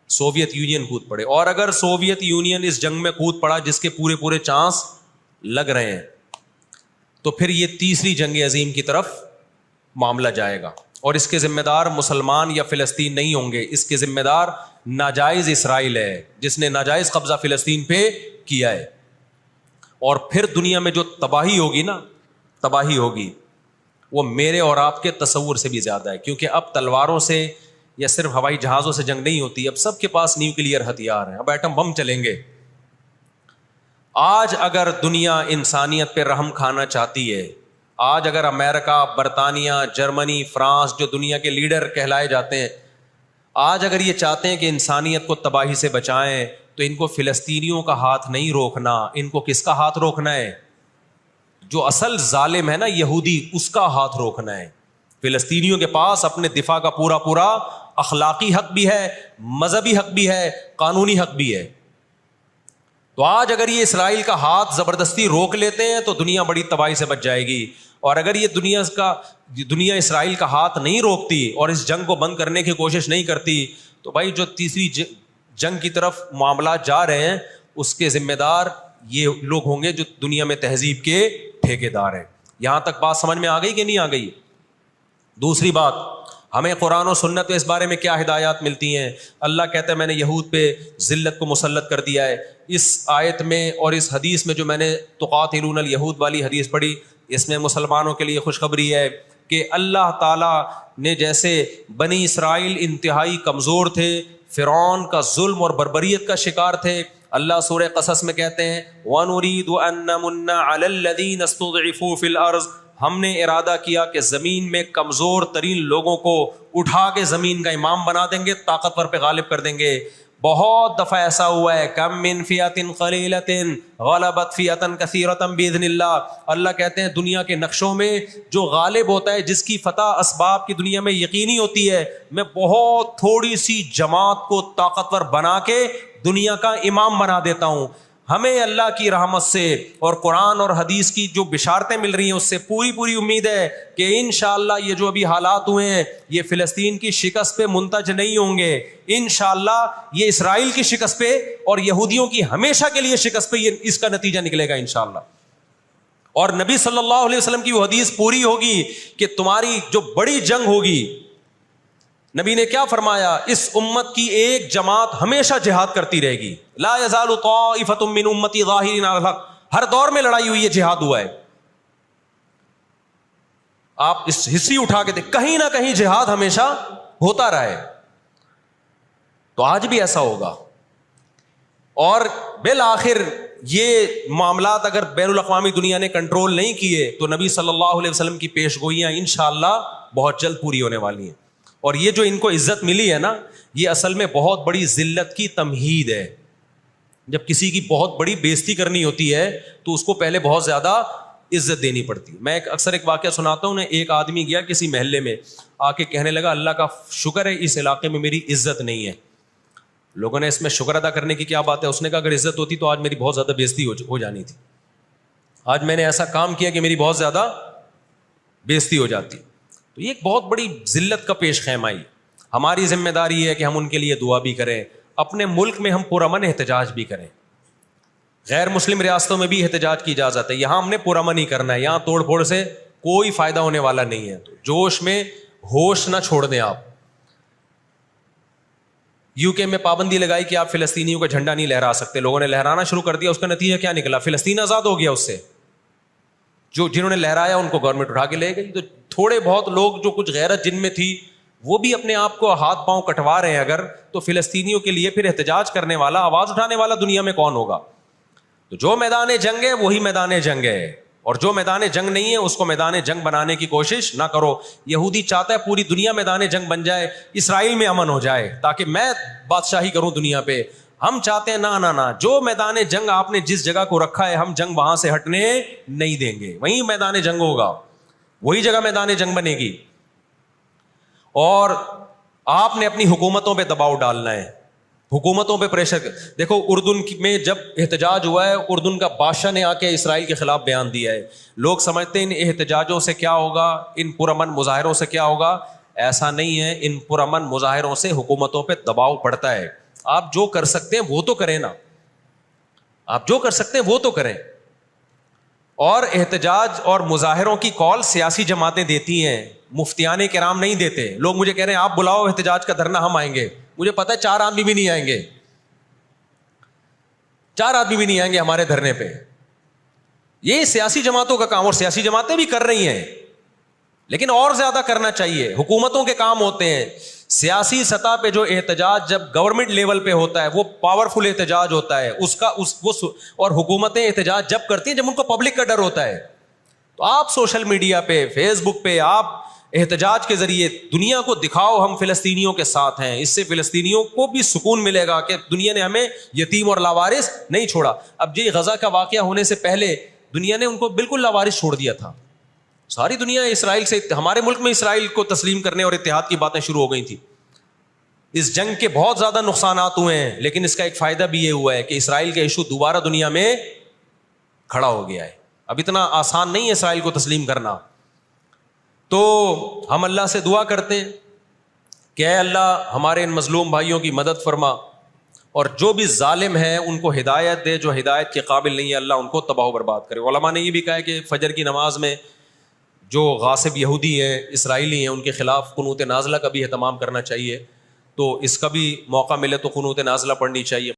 سوویت یونین کود پڑے. اور اگر سوویت یونین اس جنگ میں کود پڑا جس کے پورے چانس لگ رہے ہیں، تو پھر یہ تیسری جنگ عظیم کی طرف معاملہ جائے گا. اور اس کے ذمہ دار مسلمان یا فلسطین نہیں ہوں گے، اس کے ذمہ دار ناجائز اسرائیل ہے جس نے ناجائز قبضہ فلسطین پہ کیا ہے. اور پھر دنیا میں جو تباہی ہوگی نا، تباہی ہوگی وہ میرے اور آپ کے تصور سے بھی زیادہ ہے. کیونکہ اب تلواروں سے یا صرف ہوائی جہازوں سے جنگ نہیں ہوتی، اب سب کے پاس نیوکلیئر ہتھیار ہیں، اب ایٹم بم چلیں گے. آج اگر دنیا انسانیت پہ رحم کھانا چاہتی ہے، آج اگر امریکہ، برطانیہ، جرمنی، فرانس جو دنیا کے لیڈر کہلائے جاتے ہیں، آج اگر یہ چاہتے ہیں کہ انسانیت کو تباہی سے بچائیں، تو ان کو فلسطینیوں کا ہاتھ نہیں روکنا، ان کو کس کا ہاتھ روکنا ہے؟ جو اصل ظالم ہے نا یہودی، اس کا ہاتھ روکنا ہے. فلسطینیوں کے پاس اپنے دفاع کا پورا پورا اخلاقی حق بھی ہے، مذہبی حق بھی ہے، قانونی حق بھی ہے. تو آج اگر یہ اسرائیل کا ہاتھ زبردستی روک لیتے ہیں تو دنیا بڑی تباہی سے بچ جائے گی. اور اگر یہ دنیا اسرائیل کا ہاتھ نہیں روکتی اور اس جنگ کو بند کرنے کی کوشش نہیں کرتی تو بھائی جو تیسری جنگ کی طرف معاملات جا رہے ہیں اس کے ذمہ دار یہ لوگ ہوں گے جو دنیا میں تہذیب کے ٹھیکیدار ہیں. یہاں تک بات سمجھ میں آ گئی کہ نہیں آ گئی؟ دوسری بات، ہمیں قرآن و سنت میں اس بارے میں کیا ہدایات ملتی ہیں؟ اللہ کہتا ہے میں نے یہود پہ ذلت کو مسلط کر دیا ہے. اس آیت میں اور اس حدیث میں جو میں نے تقاتلون الیہود والی حدیث پڑھی، اس میں مسلمانوں کے لیے خوشخبری ہے کہ اللہ تعالیٰ نے جیسے بنی اسرائیل انتہائی کمزور تھے، فرعون کا ظلم اور بربریت کا شکار تھے، اللہ سورہ قصص میں کہتے ہیں وَنُرِيدُ أَن نَّمُنَّ عَلَى الَّذِينَ اسْتُضْعِفُوا فِي الْأَرْضِ، ہم نے ارادہ کیا کہ زمین میں کمزور ترین لوگوں کو اٹھا کے زمین کا امام بنا دیں گے، طاقتور پہ غالب کر دیں گے. بہت دفعہ ایسا ہوا ہے، کم من فئۃ قلیلۃ غلبت فئۃ کثیرۃ باذن اللہ. اللہ کہتے ہیں دنیا کے نقشوں میں جو غالب ہوتا ہے، جس کی فتح اسباب کی دنیا میں یقینی ہوتی ہے، میں بہت تھوڑی سی جماعت کو طاقتور بنا کے دنیا کا امام بنا دیتا ہوں. ہمیں اللہ کی رحمت سے اور قرآن اور حدیث کی جو بشارتیں مل رہی ہیں اس سے پوری پوری امید ہے کہ انشاءاللہ یہ جو ابھی حالات ہوئے ہیں یہ فلسطین کی شکست پہ منتج نہیں ہوں گے. انشاءاللہ یہ اسرائیل کی شکست پہ اور یہودیوں کی ہمیشہ کے لیے شکست پہ یہ اس کا نتیجہ نکلے گا انشاءاللہ. اور نبی صلی اللہ علیہ وسلم کی وہ حدیث پوری ہوگی کہ تمہاری جو بڑی جنگ ہوگی، نبی نے کیا فرمایا؟ اس امت کی ایک جماعت ہمیشہ جہاد کرتی رہے گی. لا یزال طائفۃ من امتی ظاہرین علی الحق. ہر دور میں لڑائی ہوئی ہے، جہاد ہوا ہے. آپ اس ہسٹری اٹھا کے دیکھ، کہیں نہ کہیں جہاد ہمیشہ ہوتا رہا ہے. تو آج بھی ایسا ہوگا. اور بالآخر یہ معاملات اگر بین الاقوامی دنیا نے کنٹرول نہیں کیے تو نبی صلی اللہ علیہ وسلم کی پیش گوئیاں انشاءاللہ بہت جلد پوری ہونے والی ہیں. اور یہ جو ان کو عزت ملی ہے نا، یہ اصل میں بہت بڑی ذلت کی تمہید ہے. جب کسی کی بہت بڑی بےزتی کرنی ہوتی ہے تو اس کو پہلے بہت زیادہ عزت دینی پڑتی ہے. میں اکثر ایک واقعہ سناتا ہوں. ایک آدمی گیا کسی محلے میں، آ کے کہنے لگا اللہ کا شکر ہے اس علاقے میں میری عزت نہیں ہے. لوگوں نے اس میں شکر ادا کرنے کی کیا بات ہے؟ اس نے کہا اگر عزت ہوتی تو آج میری بہت زیادہ بےزتی ہو جانی تھی. آج میں نے ایسا کام کیا کہ میری بہت زیادہ بےزتی ہو جاتی. تو یہ ایک بہت بڑی ذلت کا پیش خیمہ ہی. ہماری ذمہ داری ہے کہ ہم ان کے لیے دعا بھی کریں، اپنے ملک میں ہم پرامن احتجاج بھی کریں. غیر مسلم ریاستوں میں بھی احتجاج کی اجازت ہے، یہاں ہم نے پرامن ہی کرنا ہے. یہاں توڑ پھوڑ سے کوئی فائدہ ہونے والا نہیں ہے. تو جوش میں ہوش نہ چھوڑ دیں آپ. یو کے میں پابندی لگائی کہ آپ فلسطینیوں کا جھنڈا نہیں لہرا سکتے. لوگوں نے لہرانا شروع کر دیا. اس کا نتیجہ کیا نکلا؟ فلسطین آزاد ہو گیا. اس سے جنہوں نے لہرایا ان کو گورنمنٹ اٹھا کے لے گئی. تو تھوڑے بہت لوگ جو کچھ غیرت جن میں تھی وہ بھی اپنے آپ کو ہاتھ پاؤں کٹوا رہے ہیں اگر، تو فلسطینیوں کے لیے پھر احتجاج کرنے والا، آواز اٹھانے والا دنیا میں کون ہوگا؟ تو جو میدان جنگ ہے وہی میدان جنگ ہے، اور جو میدان جنگ نہیں ہے اس کو میدان جنگ بنانے کی کوشش نہ کرو. یہودی چاہتا ہے پوری دنیا میدان جنگ بن جائے، اسرائیل میں امن ہو جائے تاکہ میں بادشاہی کروں دنیا پہ. ہم چاہتے ہیں نہ، جو میدان جنگ آپ نے جس جگہ کو رکھا ہے ہم جنگ وہاں سے ہٹنے نہیں دیں گے. وہیں میدان جنگ ہوگا، وہی جگہ میدان جنگ بنے گی. اور آپ نے اپنی حکومتوں پہ دباؤ ڈالنا ہے، حکومتوں پہ پریشر. دیکھو اردن میں جب احتجاج ہوا ہے، اردن کا بادشاہ نے آ کے اسرائیل کے خلاف بیان دیا ہے. لوگ سمجھتے ہیں ان احتجاجوں سے کیا ہوگا، ان پرامن مظاہروں سے کیا ہوگا. ایسا نہیں ہے. ان پرامن مظاہروں سے حکومتوں پہ دباؤ پڑتا ہے. آپ جو کر سکتے ہیں وہ تو کریں نا، آپ جو کر سکتے ہیں وہ تو کریں. اور احتجاج اور مظاہروں کی کال سیاسی جماعتیں دیتی ہیں، مفتیان کرام نہیں دیتے. لوگ مجھے کہہ رہے ہیں آپ بلاؤ احتجاج کا دھرنا، ہم آئیں گے. مجھے پتا ہے 4 آدمی بھی نہیں آئیں گے، 4 آدمی بھی نہیں آئیں گے ہمارے دھرنے پہ. یہ سیاسی جماعتوں کا کام، اور سیاسی جماعتیں بھی کر رہی ہیں، لیکن اور زیادہ کرنا چاہیے. حکومتوں کے کام ہوتے ہیں. سیاسی سطح پہ جو احتجاج جب گورنمنٹ لیول پہ ہوتا ہے وہ پاورفل احتجاج ہوتا ہے اور حکومتیں احتجاج جب کرتی ہیں جب ان کو پبلک کا ڈر ہوتا ہے. تو آپ سوشل میڈیا پہ، فیس بک پہ آپ احتجاج کے ذریعے دنیا کو دکھاؤ ہم فلسطینیوں کے ساتھ ہیں. اس سے فلسطینیوں کو بھی سکون ملے گا کہ دنیا نے ہمیں یتیم اور لاوارث نہیں چھوڑا. اب یہ غزہ کا واقعہ ہونے سے پہلے دنیا نے ان کو بالکل لاوارث چھوڑ دیا تھا. ساری دنیا اسرائیل سے, ہمارے ملک میں اسرائیل کو تسلیم کرنے اور اتحاد کی باتیں شروع ہو گئی تھی. اس جنگ کے بہت زیادہ نقصانات ہوئے ہیں, لیکن اس کا ایک فائدہ بھی یہ ہوا ہے کہ اسرائیل کا ایشو دوبارہ دنیا میں کھڑا ہو گیا ہے. اب اتنا آسان نہیں ہے اسرائیل کو تسلیم کرنا. تو ہم اللہ سے دعا کرتے ہیں کہ اے اللہ ہمارے ان مظلوم بھائیوں کی مدد فرما, اور جو بھی ظالم ہے ان کو ہدایت دے, جو ہدایت کے قابل نہیں ہے اللہ ان کو تباہ و برباد کرے. علماء نے یہ بھی کہا ہے کہ فجر کی نماز میں جو غاصب یہودی ہیں, اسرائیلی ہیں, ان کے خلاف قنوت نازلہ کا بھی اہتمام کرنا چاہیے. تو اس کا بھی موقع ملے تو قنوت نازلہ پڑھنی چاہیے.